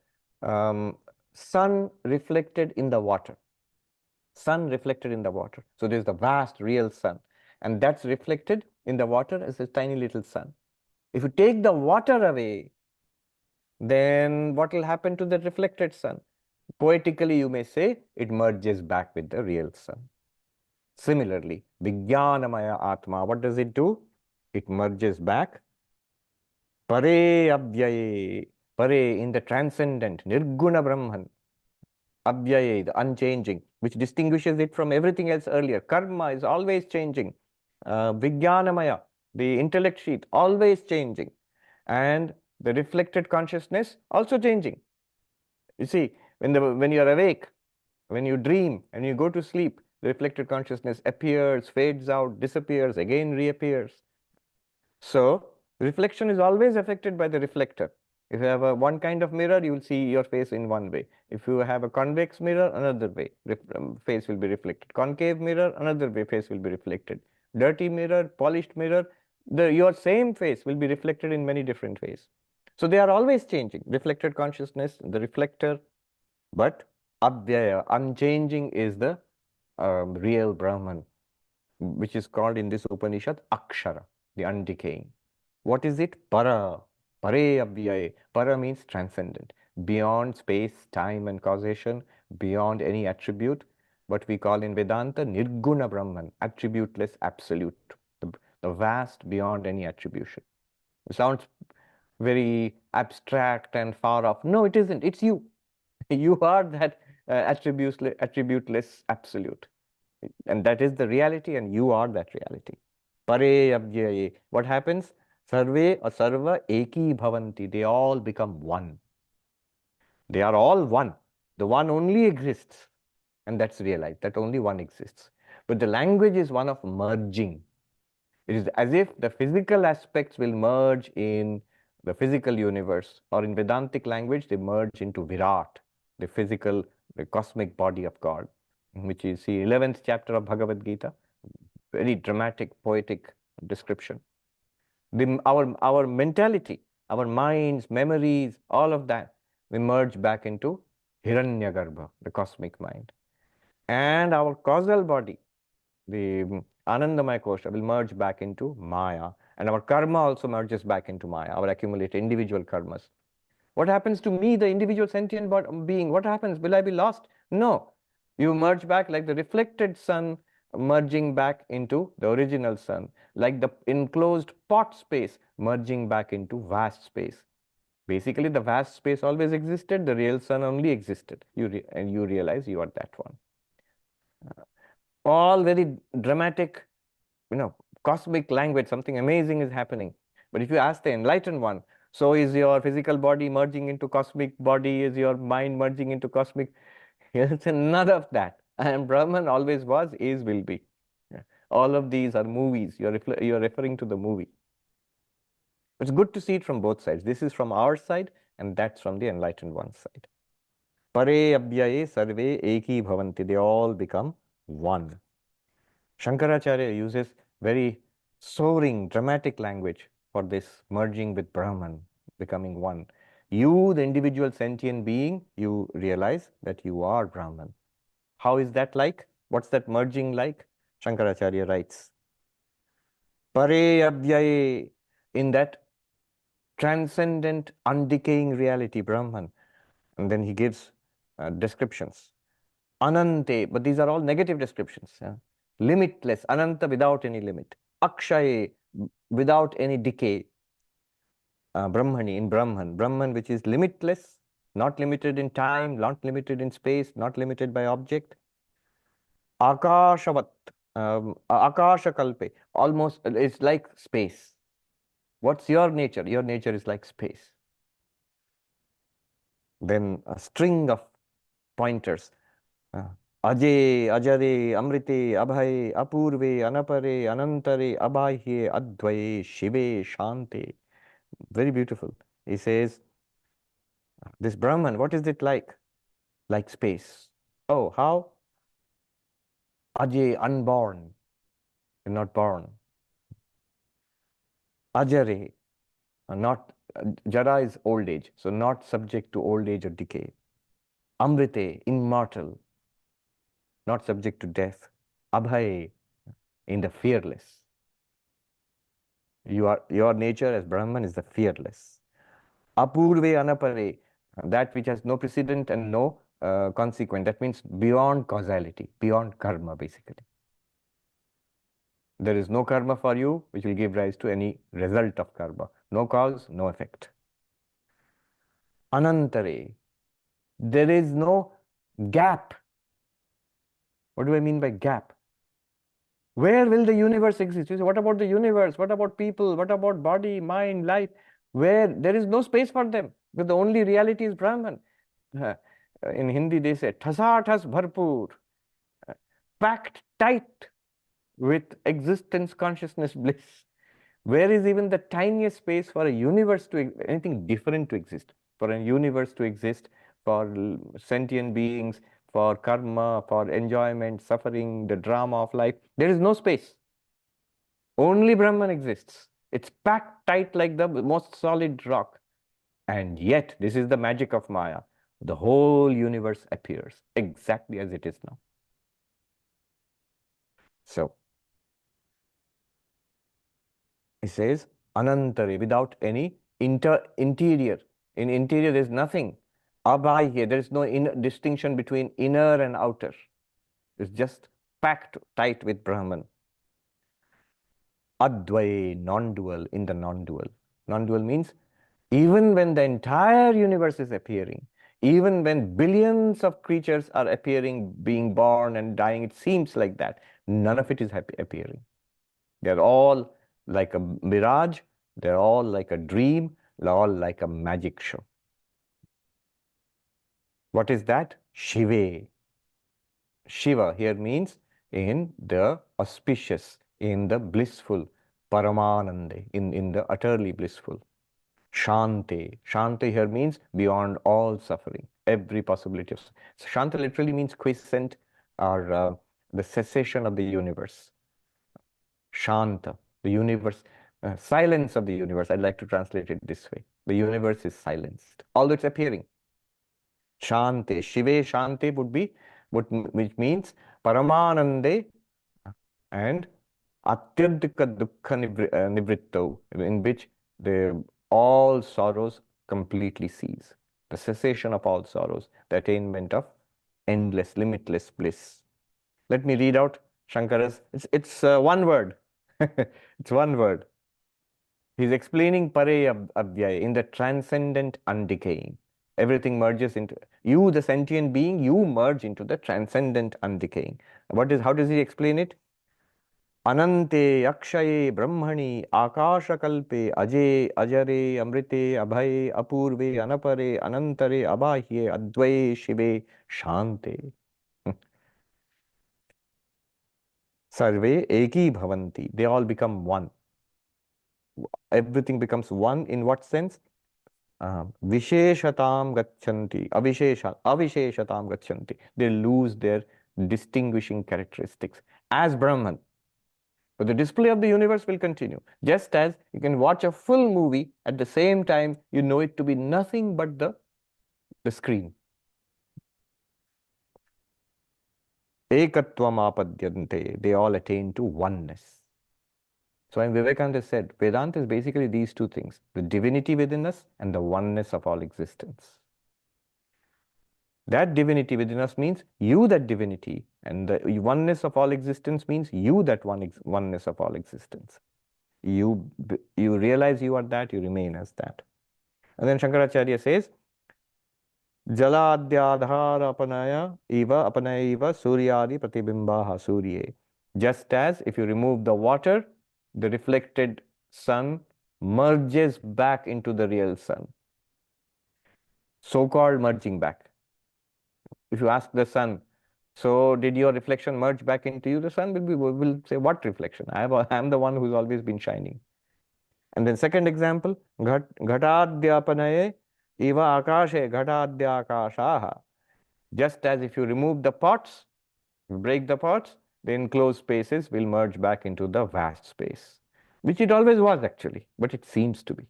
S1: sun reflected in the water. Sun reflected in the water. So there's the vast real sun. And that's reflected in the water as a tiny little sun. If you take the water away, then what will happen to the reflected sun? Poetically, you may say it merges back with the real sun. Similarly, Vijnanamaya Atma, what does it do? It merges back. Pare Abhyaye, Pare in the transcendent, Nirguna Brahman. Abhyaye, the unchanging, which distinguishes it from everything else earlier. Karma is always changing. Vijnanamaya, the intellect sheet, always changing. And the reflected consciousness also changing. You see, when you're awake, when you dream and you go to sleep, the reflected consciousness appears, fades out, disappears, again reappears. So reflection is always affected by the reflector. If you have one kind of mirror, you will see your face in one way. If you have a convex mirror, another way, face will be reflected. Concave mirror, another way, face will be reflected. Dirty mirror, polished mirror, your same face will be reflected in many different ways. So they are always changing. Reflected consciousness, the reflector, but Abhyaya, unchanging, is the real Brahman, which is called in this Upanishad Akshara, the undecaying. What is it? Para. Pare Abhyaya. Para means transcendent, beyond space, time, and causation, beyond any attribute. What we call in Vedanta Nirguna Brahman, attributeless, absolute, the vast beyond any attribution. It sounds very abstract and far off. No, it isn't. It's you. You are that attributeless absolute. And that is the reality, and you are that reality. Pare abhyaye. What happens? Sarve or sarva eki bhavanti. They all become one. They are all one. The one only exists, and that's realized, that only one exists. But the language is one of merging. It is as if the physical aspects will merge in the physical universe, or in Vedantic language, they merge into Virat, the physical, the cosmic body of God, which is the 11th chapter of Bhagavad Gita. Very dramatic, poetic description. Our mentality, our minds, memories, all of that, we merge back into Hiranyagarbha, the cosmic mind. And our causal body, the Anandamaya Kosha, will merge back into Maya. And our karma also merges back into Maya, our accumulated individual karmas. What happens to me, the individual sentient being? What happens? Will I be lost? No. You merge back like the reflected sun merging back into the original sun, like the enclosed pot space merging back into vast space. Basically, the vast space always existed, the real sun only existed. And you realize you are that one. All very dramatic, cosmic language, something amazing is happening. But if you ask the enlightened one, so is your physical body merging into cosmic body? Is your mind merging into cosmic? Yes, none of that. And Brahman always was, is, will be. Yeah. All of these are movies. You're referring to the movie. It's good to see it from both sides. This is from our side, and that's from the enlightened one's side. Pare abhyaye sarve eki bhavanti. They all become one. Shankaracharya uses very soaring, dramatic language for this merging with Brahman, becoming one. You, the individual sentient being, you realize that you are Brahman. How is that like? What's that merging like? Shankaracharya writes, Pare abhyaye, in that transcendent, undecaying reality, Brahman. And then he gives descriptions. Anante, but these are all negative descriptions. Yeah? Limitless, Ananta without any limit. Akshaye, without any decay. Brahmani, in Brahman. Brahman, which is limitless, not limited in time, not limited in space, not limited by object. Akashavat, Akashakalpe, almost, it's like space. What's your nature? Your nature is like space. Then a string of pointers. Aje, Ajare, Amrite, Abhay, Apurve, Anapare, Anantare, Abhayye, Advaye, Shive, Shante. Very beautiful. He says, this Brahman, what is it like? Like space. Oh, how? Aje, unborn. You're not born. Ajare, not, Jara is old age, so not subject to old age or decay. Amrite, immortal, not subject to death. Abhay, in the fearless. Your nature as Brahman is the fearless. Apurve anapare, that which has no precedent and no consequent. That means beyond causality, beyond karma, basically. There is no karma for you which will give rise to any result of karma. No cause, no effect. Anantare, there is no gap. What do I mean by gap? Where will the universe exist? You say, what about the universe? What about people? What about body, mind, life? Where there is no space for them, because the only reality is Brahman. In Hindi, they say, Thas bharpur, packed tight with existence, consciousness, bliss. Where is even the tiniest space for a universe to, anything different to exist? For a universe to exist, for sentient beings, for karma, for enjoyment, suffering, the drama of life. There is no space. Only Brahman exists. It's packed tight like the most solid rock. And yet, this is the magic of Maya. The whole universe appears exactly as it is now. So, it says, Anantari, without any interior. In interior, there's nothing. Abhaya, there is no distinction between inner and outer. It's just packed tight with Brahman. Advai, non-dual, in the non-dual. Non-dual means Even when the entire universe is appearing, even when billions of creatures are appearing, being born and dying, it seems like that. None of it is appearing. They're all like a mirage. They're all like a dream. They're all like a magic show. What is that? Shiva. Shiva here means in the auspicious, in the blissful, Paramanande, in the utterly blissful. Shanti. Shanti here means beyond all suffering, every possibility of. So Shanti literally means quiescent or the cessation of the universe. Shanta, the universe, silence of the universe. I'd like to translate it this way. The universe is silenced, although it's appearing. Shanti, Shive Shanti would be, which means Paramanande and Atyadika Dukkha Nivritto, in which all sorrows completely cease. The cessation of all sorrows, the attainment of endless, limitless bliss. Let me read out Shankara's. It's one word. It's one word. He's explaining Pare Abhyaya in the transcendent undecaying. Everything merges into you, the sentient being, you merge into the transcendent undecaying. How does he explain it? Anante Akshaye Brahmani Akashakalpe Aje Ajare Amrite Abhaye Apurve Anapare Anantare Abahye Advaye Shive Shante. Sarve Eki Bhavanti. They all become one. Everything becomes one in what sense? Visheshatam Gachanti. Avisheshatam Gachanti. They lose their distinguishing characteristics as Brahman. But the display of the universe will continue. Just as you can watch a full movie at the same time, you know it to be nothing but the screen. Ekatvam apadyante. They all attain to oneness. Swami Vivekananda said, Vedanta is basically these two things, the divinity within us and the oneness of all existence. That divinity within us means you that divinity, and the oneness of all existence means you that oneness of all existence. You realize you are that, you remain as that. And then Shankaracharya says, Jaladhyadhara apanaya eva suryadi pratibimbaha surye. Just as if you remove the water, the reflected sun merges back into the real sun. So-called merging back. If you ask the sun, so did your reflection merge back into you? The sun will say, what reflection? I'm the one who's always been shining. And then second example, ghatadhyapanaye eva akashe ghatadhyakashaha. Just as if you remove the pots, you break the pots, the enclosed spaces will merge back into the vast space, which it always was actually, but it seems to be,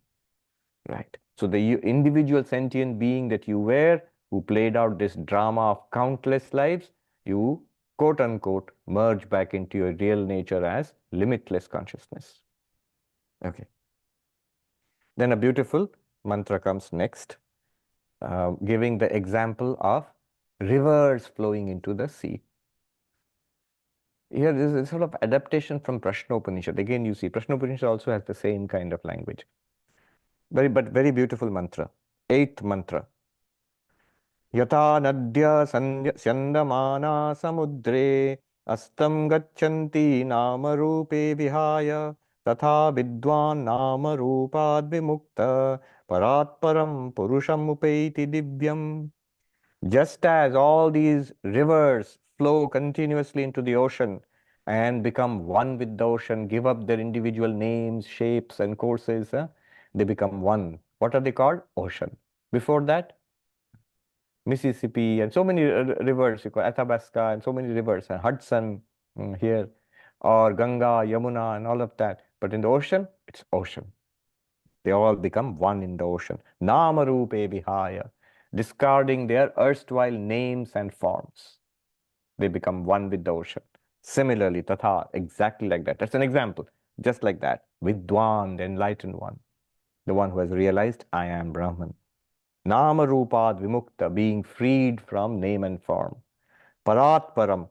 S1: right? So the individual sentient being that you were, who played out this drama of countless lives, you, quote unquote, merge back into your real nature as limitless consciousness. Okay. Then a beautiful mantra comes next, giving the example of rivers flowing into the sea. Here, this is a sort of adaptation from Prashna Upanishad. Again, you see, Prashna Upanishad also has the same kind of language. But very beautiful mantra. Eighth mantra. Yata nadya syandamana samudre astam gachanti nama rupe vihaya tatha vidwan nama rupad vimukta paratparam purusham upaiti divyam. Just as all these rivers flow continuously into the ocean and become one with the ocean, give up their individual names, shapes, and courses, they become one. What are they called? Ocean. Before that, Mississippi and so many rivers, you call Athabasca and so many rivers, and Hudson here, or Ganga, Yamuna, and all of that. But in the ocean, it's ocean. They all become one in the ocean. Namarupe vihaya, discarding their erstwhile names and forms. They become one with the ocean. Similarly, tatha, exactly like that. That's an example. Just like that. Vidwan, the enlightened one. The one who has realized, I am Brahman. Nama Rupad Vimukta, being freed from name and form. Parat Param.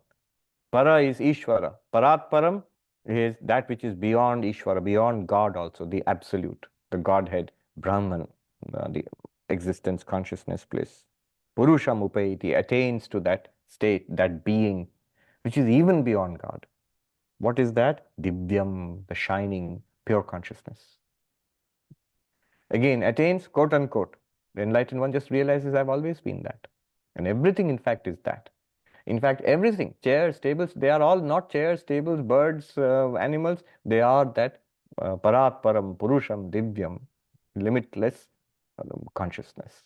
S1: Para is Ishvara. Parat Param is that which is beyond Ishvara, beyond God also, the absolute, the Godhead, Brahman. the existence, consciousness, bliss. Purusham upayati, attains to that state, that being, which is even beyond God. What is that? Divyam, the shining, pure consciousness. Again, attains, quote unquote. The enlightened one just realizes I've always been that. And everything, in fact, is that. In fact, everything, chairs, tables, they are all not chairs, tables, birds, animals. They are that parat param, purusham, divyam, limitless consciousness.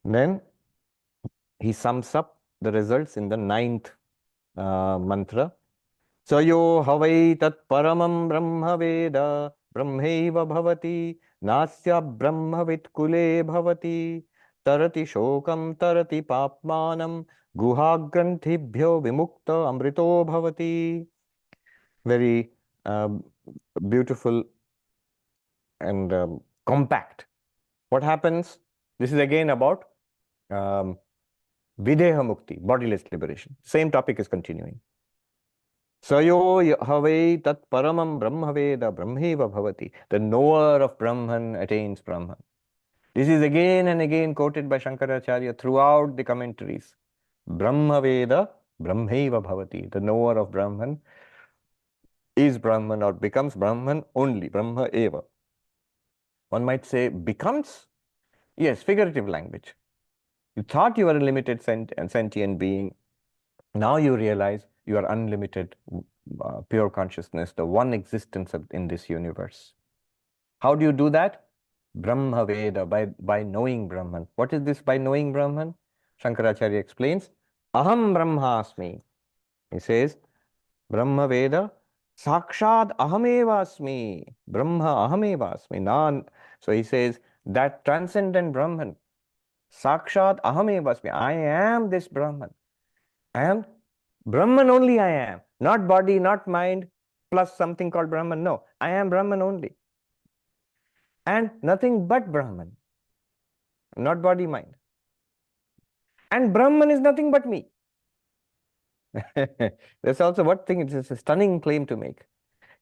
S1: Then he sums up the results in the ninth mantra. Sayo havai tat paramam brahma veda brahmaiva bhavati nasya brahmavit kule bhavati tarati shokam tarati papmanam guhagrantibhyo vimukta amrito bhavati. Very beautiful and compact. What happens? This is again about videha mukti, bodiless liberation. Same topic is continuing. Sayo havai tat paramam brahmaveda brahmeva bhavati. The knower of Brahman attains Brahman. This is again and again quoted by Shankaracharya throughout the commentaries. Brahmaveda brahmeva bhavati. The knower of Brahman is Brahman or becomes Brahman only. Brahma eva. One might say becomes? Yes, figurative language. You thought you were a limited sentient being. Now you realize you are unlimited, pure consciousness, the one existence in this universe. How do you do that? Brahma Veda, by knowing Brahman. What is this by knowing Brahman? Shankaracharya explains, Aham Brahmasmi. He says, Brahma Veda, Sakshad Ahamevasmi. Brahma Ahamevasmi. So he says, that transcendent Brahman, Sakshad Ahamevasmi. I am this Brahman. I am Brahman only I am. Not body, not mind, plus something called Brahman. No, I am Brahman only. And nothing but Brahman. Not body, mind. And Brahman is nothing but me. That's also what thing, it's a stunning claim to make.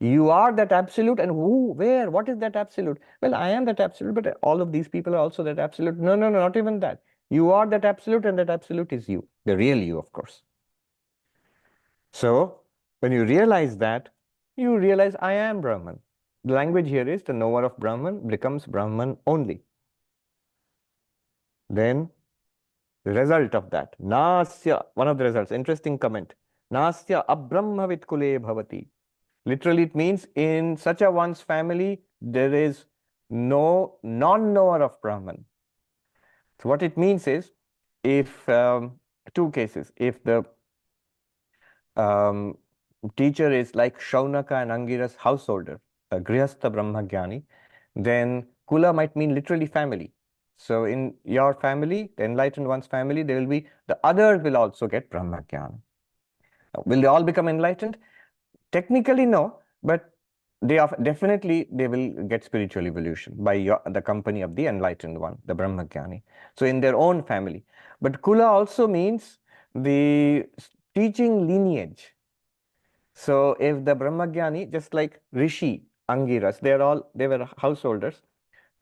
S1: You are that absolute, and who, where, what is that absolute? Well, I am that absolute, but all of these people are also that absolute. No, no, no, not even that. You are that absolute, and that absolute is you. The real you, of course. So, when you realize that, you realize I am Brahman. The language here is the knower of Brahman becomes Brahman only. Then, the result of that, Nasya, one of the results, interesting comment, Nasya abrahmavit kule bhavati. Literally, it means in such a one's family, there is no non-knower of Brahman. So, what it means is, if two cases, if the teacher is like Shaunaka and Angira's householder, a Grihastha Brahmagyani, then Kula might mean literally family. So in your family, the enlightened one's family, there will be, the others will also get Brahmagyana. Will they all become enlightened? Technically, no, but they definitely they will get spiritual evolution by the company of the enlightened one, the Brahmagyani. So in their own family. But Kula also means the teaching lineage. So if the Brahmagyani, just like Rishi, Angiras, they were householders,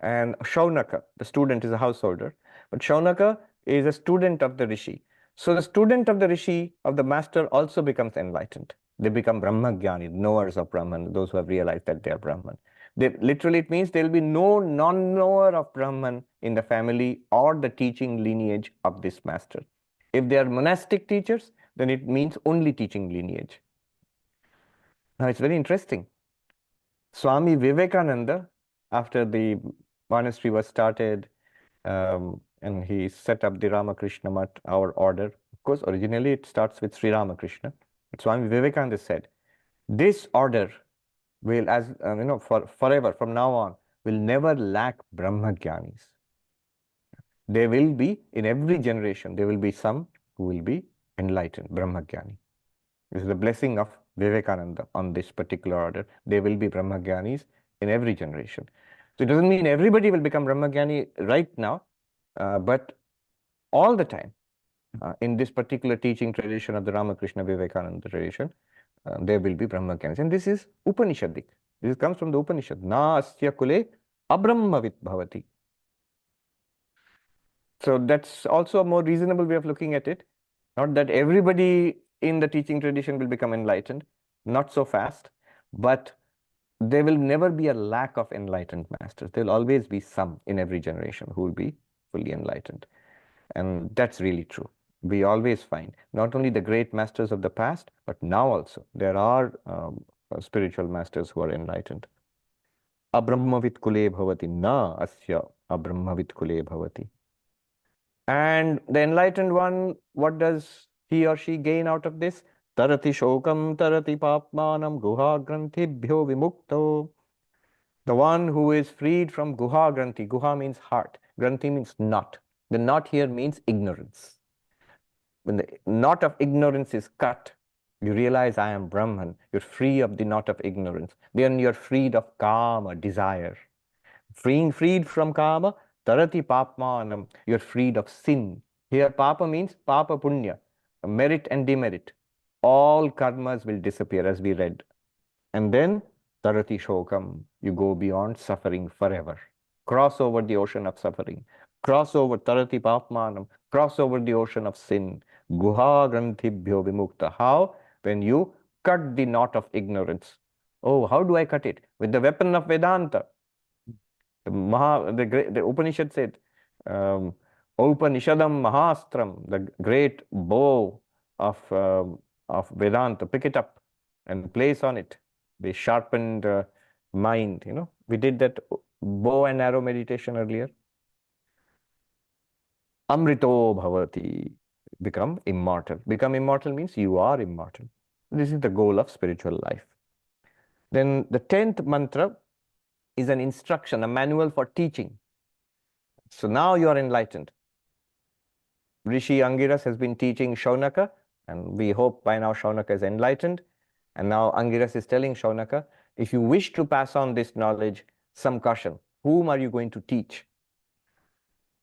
S1: and Shaunaka, the student, is a householder, but Shaunaka is a student of the Rishi. So the student of the Rishi, of the master, also becomes enlightened. They become Brahmagyani, knowers of Brahman, those who have realized that they are Brahman. Literally, it means there will be no non-knower of Brahman in the family or the teaching lineage of this master. If they are monastic teachers, then it means only teaching lineage. Now, it's very interesting. Swami Vivekananda, after the monastery was started, and he set up the Ramakrishna Math, our order. Of course, originally it starts with Sri Ramakrishna. But Swami Vivekananda said, this order will, as forever, from now on, will never lack Brahmagyanis. There will be, in every generation, there will be some who will be enlightened, Brahmagyani. This is the blessing of Vivekananda on this particular order. There will be Brahmagyanis in every generation. So it doesn't mean everybody will become Brahmagyani right now, but all the time, in this particular teaching tradition of the Ramakrishna Vivekananda tradition, there will be Brahmagyanis. And this is Upanishadic. This comes from the Upanishad. Na asya kule abrahmavit bhavati. So that's also a more reasonable way of looking at it. Not that everybody in the teaching tradition will become enlightened, not so fast, but there will never be a lack of enlightened masters. There will always be some in every generation who will be fully enlightened. And that's really true. We always find not only the great masters of the past, but now also there are spiritual masters who are enlightened. Abrahmavit kule bhavati na asya abrahmavit kule bhavati. And the enlightened one, what does he or she gain out of this? Tarati shokam tarati papmanam guha grantibhyo vimukto. The one who is freed from guha granthi. Guha means heart. Granthi means knot. The knot here means ignorance. When the knot of ignorance is cut, you realize I am Brahman. You're free of the knot of ignorance. Then you're freed of kama, desire. Freed from kama, tarati papmanam. You're freed of sin. Here papa means papa punya, merit and demerit. All karmas will disappear as we read. And then tarati shokam, you go beyond suffering forever. Cross over the ocean of suffering. Cross over tarati papmanam, cross over the ocean of sin. Guha grantibhyo vimukta. How? When you cut the knot of ignorance. Oh, how do I cut it? With the weapon of Vedanta. The Upanishad said, Upanishadam Mahastram, the great bow of Vedanta. Pick it up and place on it the sharpened mind. You know, we did that bow and arrow meditation earlier. Amrito bhavati, become immortal. Become immortal means you are immortal. This is the goal of spiritual life. Then the 10th mantra is an instruction, a manual for teaching. So now you are enlightened. Rishi Angiras has been teaching Shaunaka, and we hope by now Shaunaka is enlightened. And now Angiras is telling Shaunaka, if you wish to pass on this knowledge, some caution. Whom are you going to teach?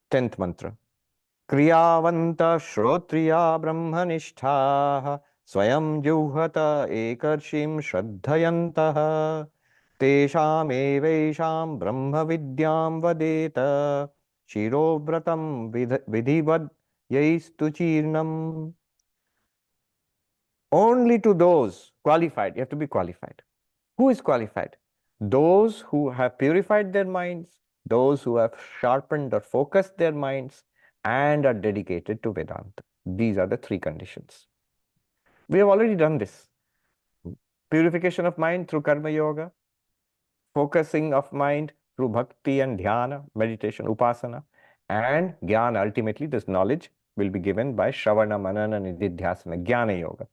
S1: 10th mantra. Kriyavanta shrotriya brahmanishtaha swayam juhata ekarshim shraddhayantaha tesham evesham brahma vidyam vadeta shirovratam vidhivad yaistu chirnam. Only to those qualified, you have to be qualified. Who is qualified? Those who have purified their minds, those who have sharpened or focused their minds, and are dedicated to Vedanta. These are the 3 conditions. We have already done this. Purification of mind through Karma Yoga, focusing of mind through Bhakti and Dhyana, meditation, Upasana, and Jnana. Ultimately, this knowledge will be given by Shravana, Manana, Nididhyasana, Jnana Yoga.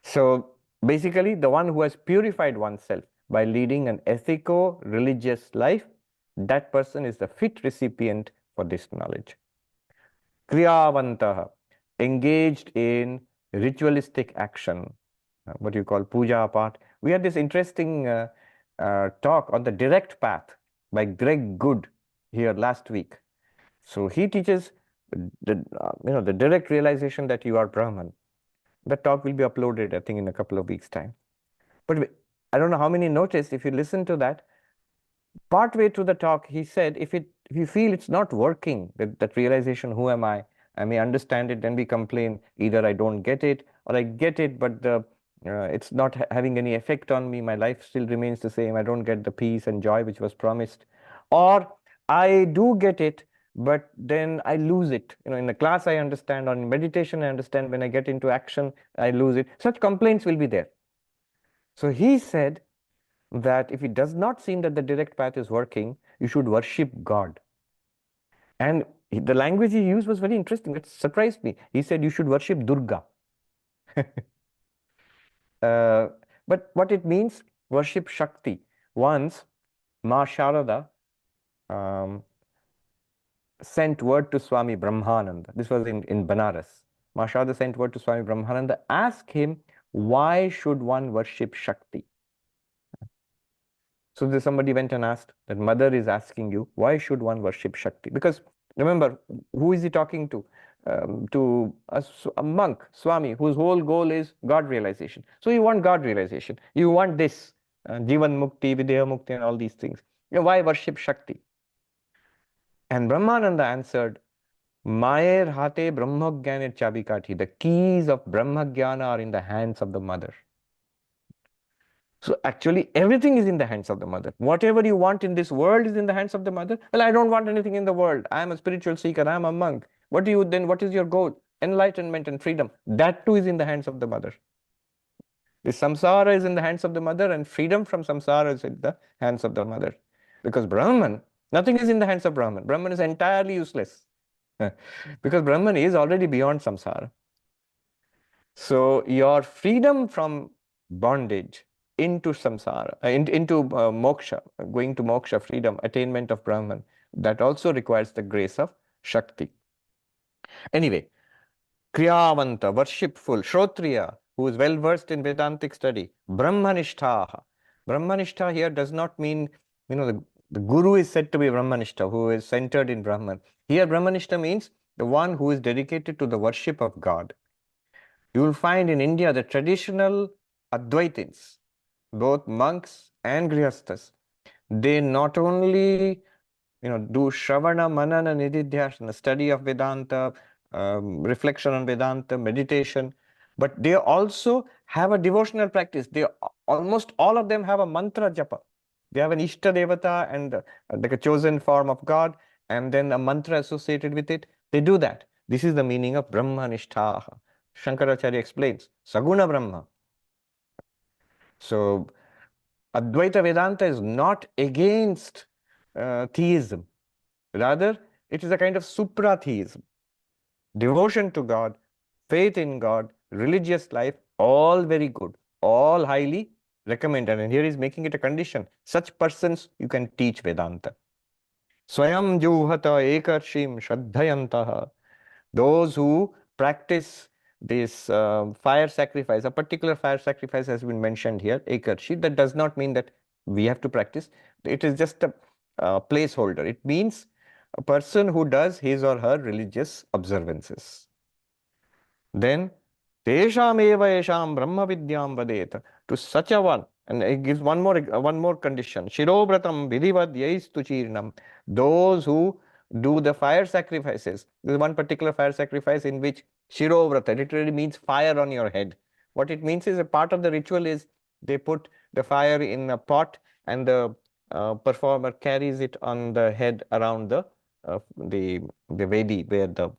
S1: So basically, the one who has purified oneself by leading an ethico-religious life, that person is the fit recipient for this knowledge. Kriyavantaha, engaged in ritualistic action, what you call puja part. We had this interesting talk on the direct path by Greg Good here last week. So he teaches the direct realization that you are Brahman. That talk will be uploaded, I think, in a couple of weeks' time. But I don't know how many noticed, if you listen to that, partway through the talk, he said, if you feel it's not working, that realization, who am I may understand it, then we complain, either I don't get it, or I get it, but it's not having any effect on me, my life still remains the same, I don't get the peace and joy which was promised. Or I do get it, but then I lose it. In the class I understand, or in meditation I understand, when I get into action, I lose it. Such complaints will be there. So he said that if it does not seem that the direct path is working, you should worship God. And the language he used was very interesting. It surprised me. He said you should worship Durga. But what it means, worship Shakti. Once, Ma Sharada sent word to Swami Brahmananda. This was in Banaras. Ma Sharada sent word to Swami Brahmananda, ask him, why should one worship Shakti? So somebody went and asked, that mother is asking you, why should one worship Shakti? Because remember, who is he talking to? To a monk, Swami, whose whole goal is God realization. So you want God realization. You want this, Jivan Mukti, Videha Mukti, and all these things. Why worship Shakti? And Brahmananda answered, Mayer hate Brahmagyaner chabikati. The keys of Brahmagyana are in the hands of the mother. So actually, everything is in the hands of the mother. Whatever you want in this world is in the hands of the mother. Well, I don't want anything in the world. I am a spiritual seeker. I am a monk. What do you then? What is your goal? Enlightenment and freedom. That too is in the hands of the mother. The samsara is in the hands of the mother, and freedom from samsara is in the hands of the mother. Because Brahman, nothing is in the hands of Brahman. Brahman is entirely useless. Because Brahman is already beyond samsara. So your freedom from bondage into samsara, into moksha, going to moksha, freedom, attainment of Brahman, that also requires the grace of Shakti. Anyway, Kriyavanta, worshipful, Shrotriya, who is well versed in Vedantic study, Brahmanishtaha. Brahmanishta here does not mean, the guru is said to be Brahmanishta, who is centered in Brahman. Here, Brahmanishta means the one who is dedicated to the worship of God. You will find in India the traditional Advaitins, both monks and Grihasthas, they not only do Shravana, Manana, Nididhyasana, study of Vedanta, reflection on Vedanta, meditation, but they also have a devotional practice. They almost all of them have a mantra japa. They have an Ishta Devata and like a chosen form of God, and then a mantra associated with it. They do that. This is the meaning of Brahmanishtaha. Shankaracharya explains, Saguna Brahma. So, Advaita Vedanta is not against theism. Rather, it is a kind of supra-theism. Devotion to God, faith in God, religious life, all very good, all highly recommended. And here is making it a condition. Such persons you can teach Vedanta. Swayam juhata ekarshim shraddhayantaha. Those who practice this fire sacrifice, a particular fire sacrifice has been mentioned here, ekarshi. That does not mean that we have to practice. It is just a placeholder. It means a person who does his or her religious observances. Then, tesham eva esham brahma vidyam vadeta. To such a one, and it gives one more condition. Shirobratam vidhivad yaistu chirnam. Those who do the fire sacrifices. There is one particular fire sacrifice in which Shirovrata literally means fire on your head. What it means is a part of the ritual is they put the fire in a pot and the performer carries it on the head around the Vedi where the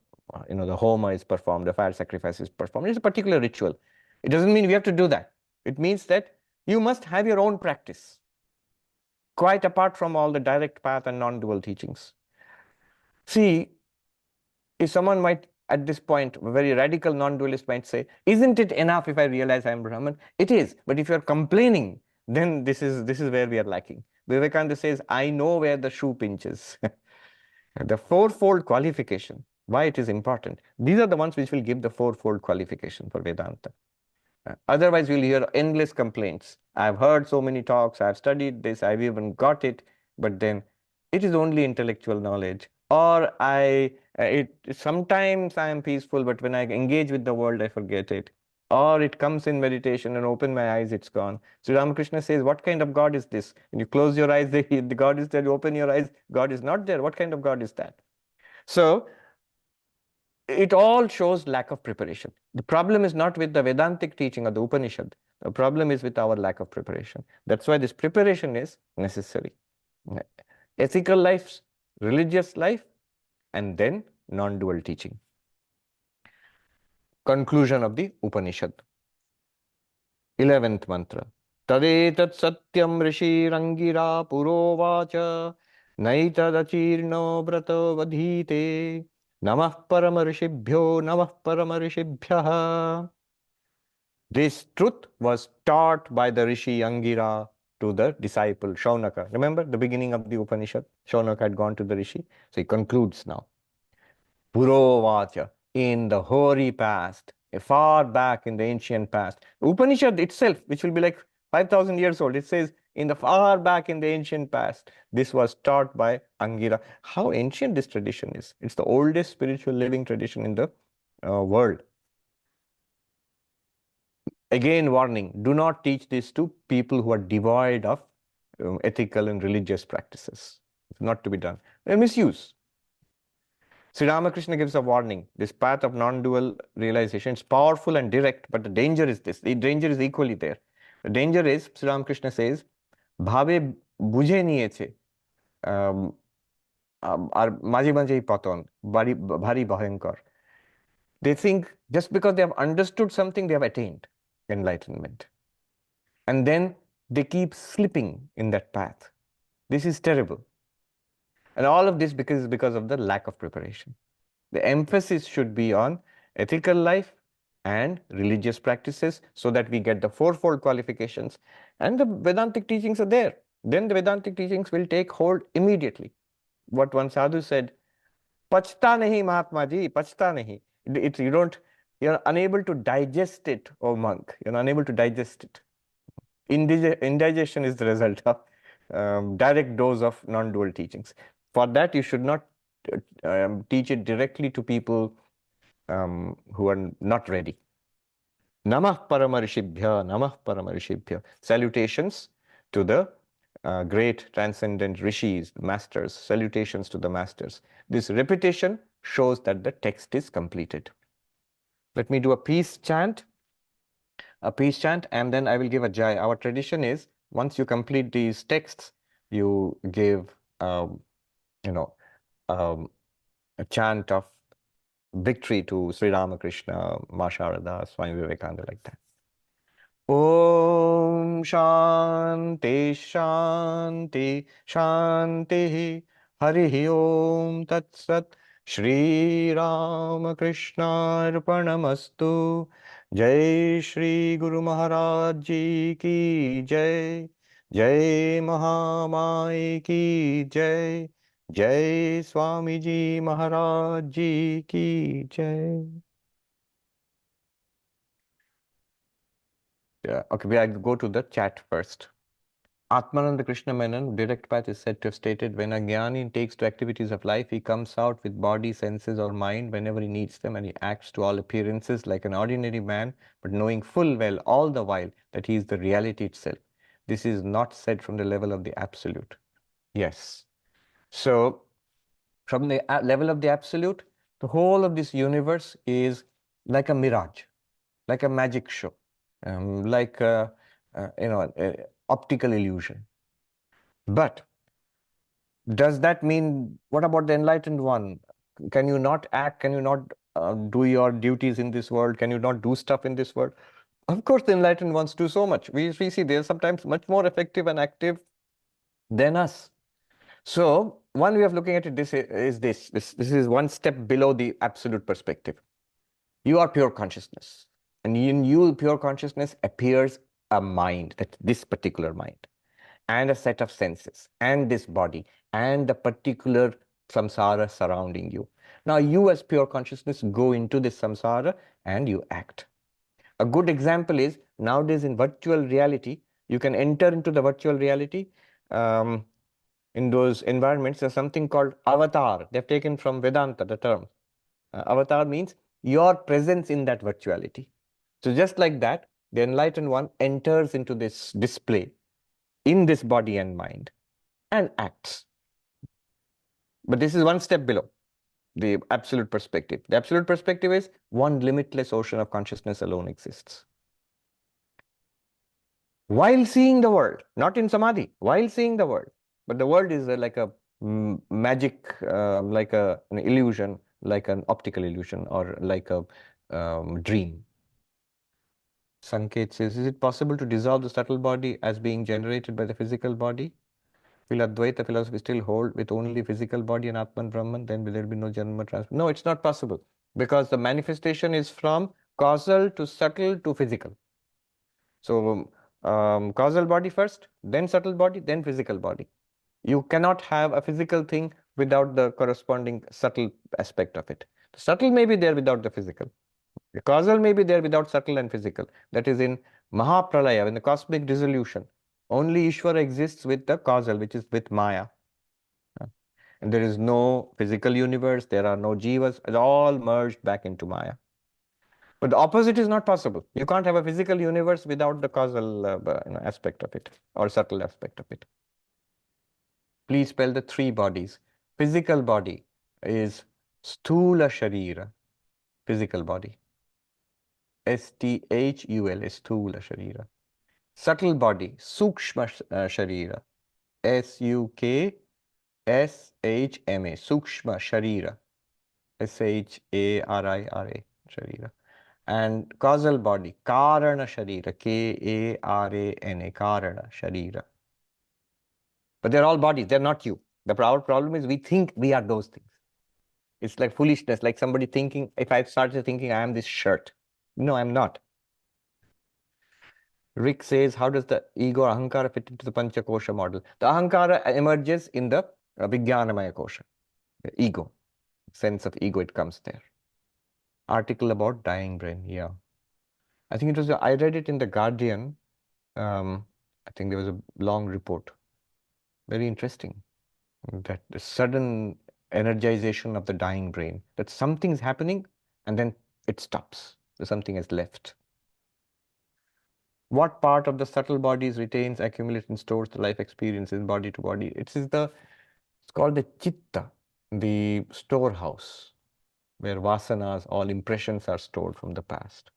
S1: homa is performed, the fire sacrifice is performed. It's a particular ritual. It doesn't mean we have to do that. It means that you must have your own practice, quite apart from all the direct path and non-dual teachings. See, if someone might, at this point, a very radical non-dualist might say, isn't it enough if I realize I am Brahman? It is, but if you're complaining, then this is where we are lacking. Vivekananda says, I know where the shoe pinches. The fourfold qualification, why it is important. These are the ones which will give the fourfold qualification for Vedanta. Otherwise, we'll hear endless complaints. I've heard so many talks, I've studied this, I've even got it, but then it is only intellectual knowledge. Or sometimes I am peaceful, but when I engage with the world, I forget it. Or it comes in meditation and open my eyes, it's gone. So Ramakrishna says, what kind of God is this? When you close your eyes, the God is there. You open your eyes, God is not there. What kind of God is that? So it all shows lack of preparation. The problem is not with the Vedantic teaching or the Upanishad. The problem is with our lack of preparation. That's why this preparation is necessary. Ethical life, religious life, and then non-dual teaching. Conclusion of the Upanishad. 11th mantra. Tadetat satyam rishi rangira purovacha naitadachirno brato vadhite namah paramarishibhyo namah paramarishibhyah. This truth was taught by the Rishi Angira to the disciple Shaunaka. Remember the beginning of the Upanishad? Shaunaka had gone to the Rishi. So he concludes now. Purovacha, in the hoary past, far back in the ancient past. Upanishad itself, which will be like 5,000 years old, it says in the far back in the ancient past, this was taught by Angira. How ancient this tradition is. It's the oldest spiritual living tradition in the world. Again, warning, do not teach this to people who are devoid of ethical and religious practices. It's not to be done. They're misuse. Sri Ramakrishna gives a warning. This path of non-dual realization is powerful and direct, but the danger is this. The danger is equally there. The danger is, Sri Ramakrishna says, bhave বুঝে নিয়েছে আর মাঝে মাঝেই পতন ভারী ভয়ঙ্কর. They think just because they have understood something, they have attained enlightenment. And then they keep slipping in that path. This is terrible. And all of this because of the lack of preparation. The emphasis should be on ethical life and religious practices so that we get the fourfold qualifications. And the Vedantic teachings are there. Then the Vedantic teachings will take hold immediately. What one sadhu said, Pachta nahi Mahatma ji, pachta nahi. You're unable to digest it, oh monk. You're unable to digest it. Indigestion is the result of direct dose of non-dual teachings. For that, you should not teach it directly to people who are not ready. Namah Paramarishibhya, Namah Paramarishibhya. Salutations to the great transcendent rishis, masters. Salutations to the masters. This repetition shows that the text is completed. Let me do a peace chant. And then I will give a jai. Our tradition is, once you complete these texts, you give, a chant of victory to Sri Ramakrishna, Ma Sharada, Swami Vivekananda, like that. Om Shanti Shanti Shanti Hari Om Tat Sat Shri Ramakrishna Arpanamastu. Jai Shri Guru Maharaj Ji ki Jai. Jai Mahamai ki Jai. Jai Swami Ji Maharaj Ji ki Jai. Okay, I go to the chat first. Atmananda Krishna Menon, direct path, is said to have stated, when a jnani takes to activities of life, he comes out with body, senses or mind whenever he needs them, and he acts to all appearances like an ordinary man, but knowing full well all the while that he is the reality itself. This is not said from the level of the absolute. Yes. So, from the level of the absolute, the whole of this universe is like a mirage, like a magic show. Like optical illusion. But does that mean, what about the enlightened one? Can you not act? Can you not do your duties in this world? Can you not do stuff in this world? Of course, the enlightened ones do so much. We see they're sometimes much more effective and active than us. So one way of looking at it this is one step below the absolute perspective. You are pure consciousness. And in you, pure consciousness, appears a mind, this particular mind, and a set of senses, and this body, and the particular samsara surrounding you. Now, you as pure consciousness go into this samsara and you act. A good example is, nowadays in virtual reality, you can enter into the virtual reality. In those environments, there's something called avatar. They've taken from Vedanta, the term. Avatar means your presence in that virtuality. So just like that, the enlightened one enters into this display in this body and mind and acts. But this is one step below the absolute perspective. The absolute perspective is one limitless ocean of consciousness alone exists. While seeing the world, not in samadhi, while seeing the world. But the world is like a magic, like an illusion, like an optical illusion, or like a dream. Sanket says, is it possible to dissolve the subtle body as being generated by the physical body? Will Advaita philosophy still hold with only physical body and Atman Brahman? Then will there be no Janma transfer? No, it's not possible, because the manifestation is from causal to subtle to physical. So causal body first, then subtle body, then physical body. You cannot have a physical thing without the corresponding subtle aspect of it. The subtle may be there without the physical. The causal may be there without subtle and physical. That is in Mahapralaya, in the cosmic dissolution. Only Ishvara exists with the causal, which is with Maya. And there is no physical universe, there are no jivas, it's all merged back into Maya. But the opposite is not possible. You can't have a physical universe without the causal aspect of it, or subtle aspect of it. Please spell the three bodies. Physical body is Sthula Sharira, physical body. S-T-H-U-L, Sthula Sharira. Subtle body, Sukshma Sharira, S-U-K-S-H-M-A, Sukshma Sharira, S-H-A-R-I-R-A, Sharira. And causal body, Karana Sharira, K-A-R-A-N-A, Karana Sharira. But they're all bodies, they're not you. Our problem is we think we are those things. It's like foolishness, like somebody thinking, if I started thinking I am this shirt. No, I'm not. Rick says, how does the ego ahankara fit into the Panchakosha model? The ahankara emerges in the Vijnanamaya Kosha, the ego, sense of ego, it comes there. Article about dying brain, yeah. I think it was, I read it in The Guardian. I think there was a long report. Very interesting. That the sudden energization of the dying brain, that something's happening and then it stops. Something is left. What part of the subtle bodies retains, accumulates, and stores the life experiences body to body? It's called the chitta, the storehouse, where vasanas, all impressions are stored from the past.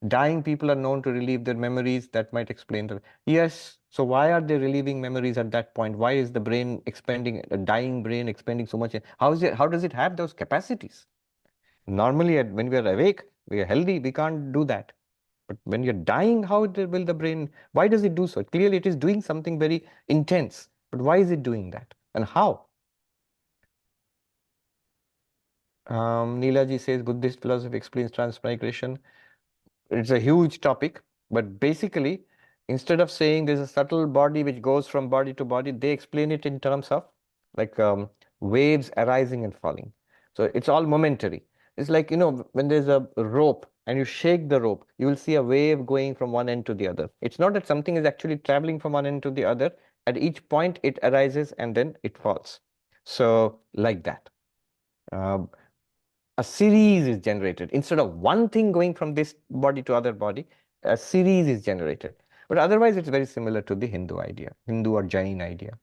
S1: Dying people are known to relieve their memories. That might explain the... Yes, so why are they relieving memories at that point? Why is the brain expending, a dying brain expending so much? How does it have those capacities? Normally, when we are awake, we are healthy, we can't do that. But when you're dying, how will the brain, why does it do so? Clearly, it is doing something very intense. But why is it doing that? And how? Neelaji says, Buddhist philosophy explains transmigration. It's a huge topic, but basically, instead of saying there's a subtle body which goes from body to body, they explain it in terms of like waves arising and falling. So it's all momentary. It's like, when there's a rope and you shake the rope, you will see a wave going from one end to the other. It's not that something is actually traveling from one end to the other. At each point, it arises and then it falls. So like that. A series is generated. Instead of one thing going from this body to other body, a series is generated. But otherwise, it's very similar to the Hindu idea, Hindu or Jain idea.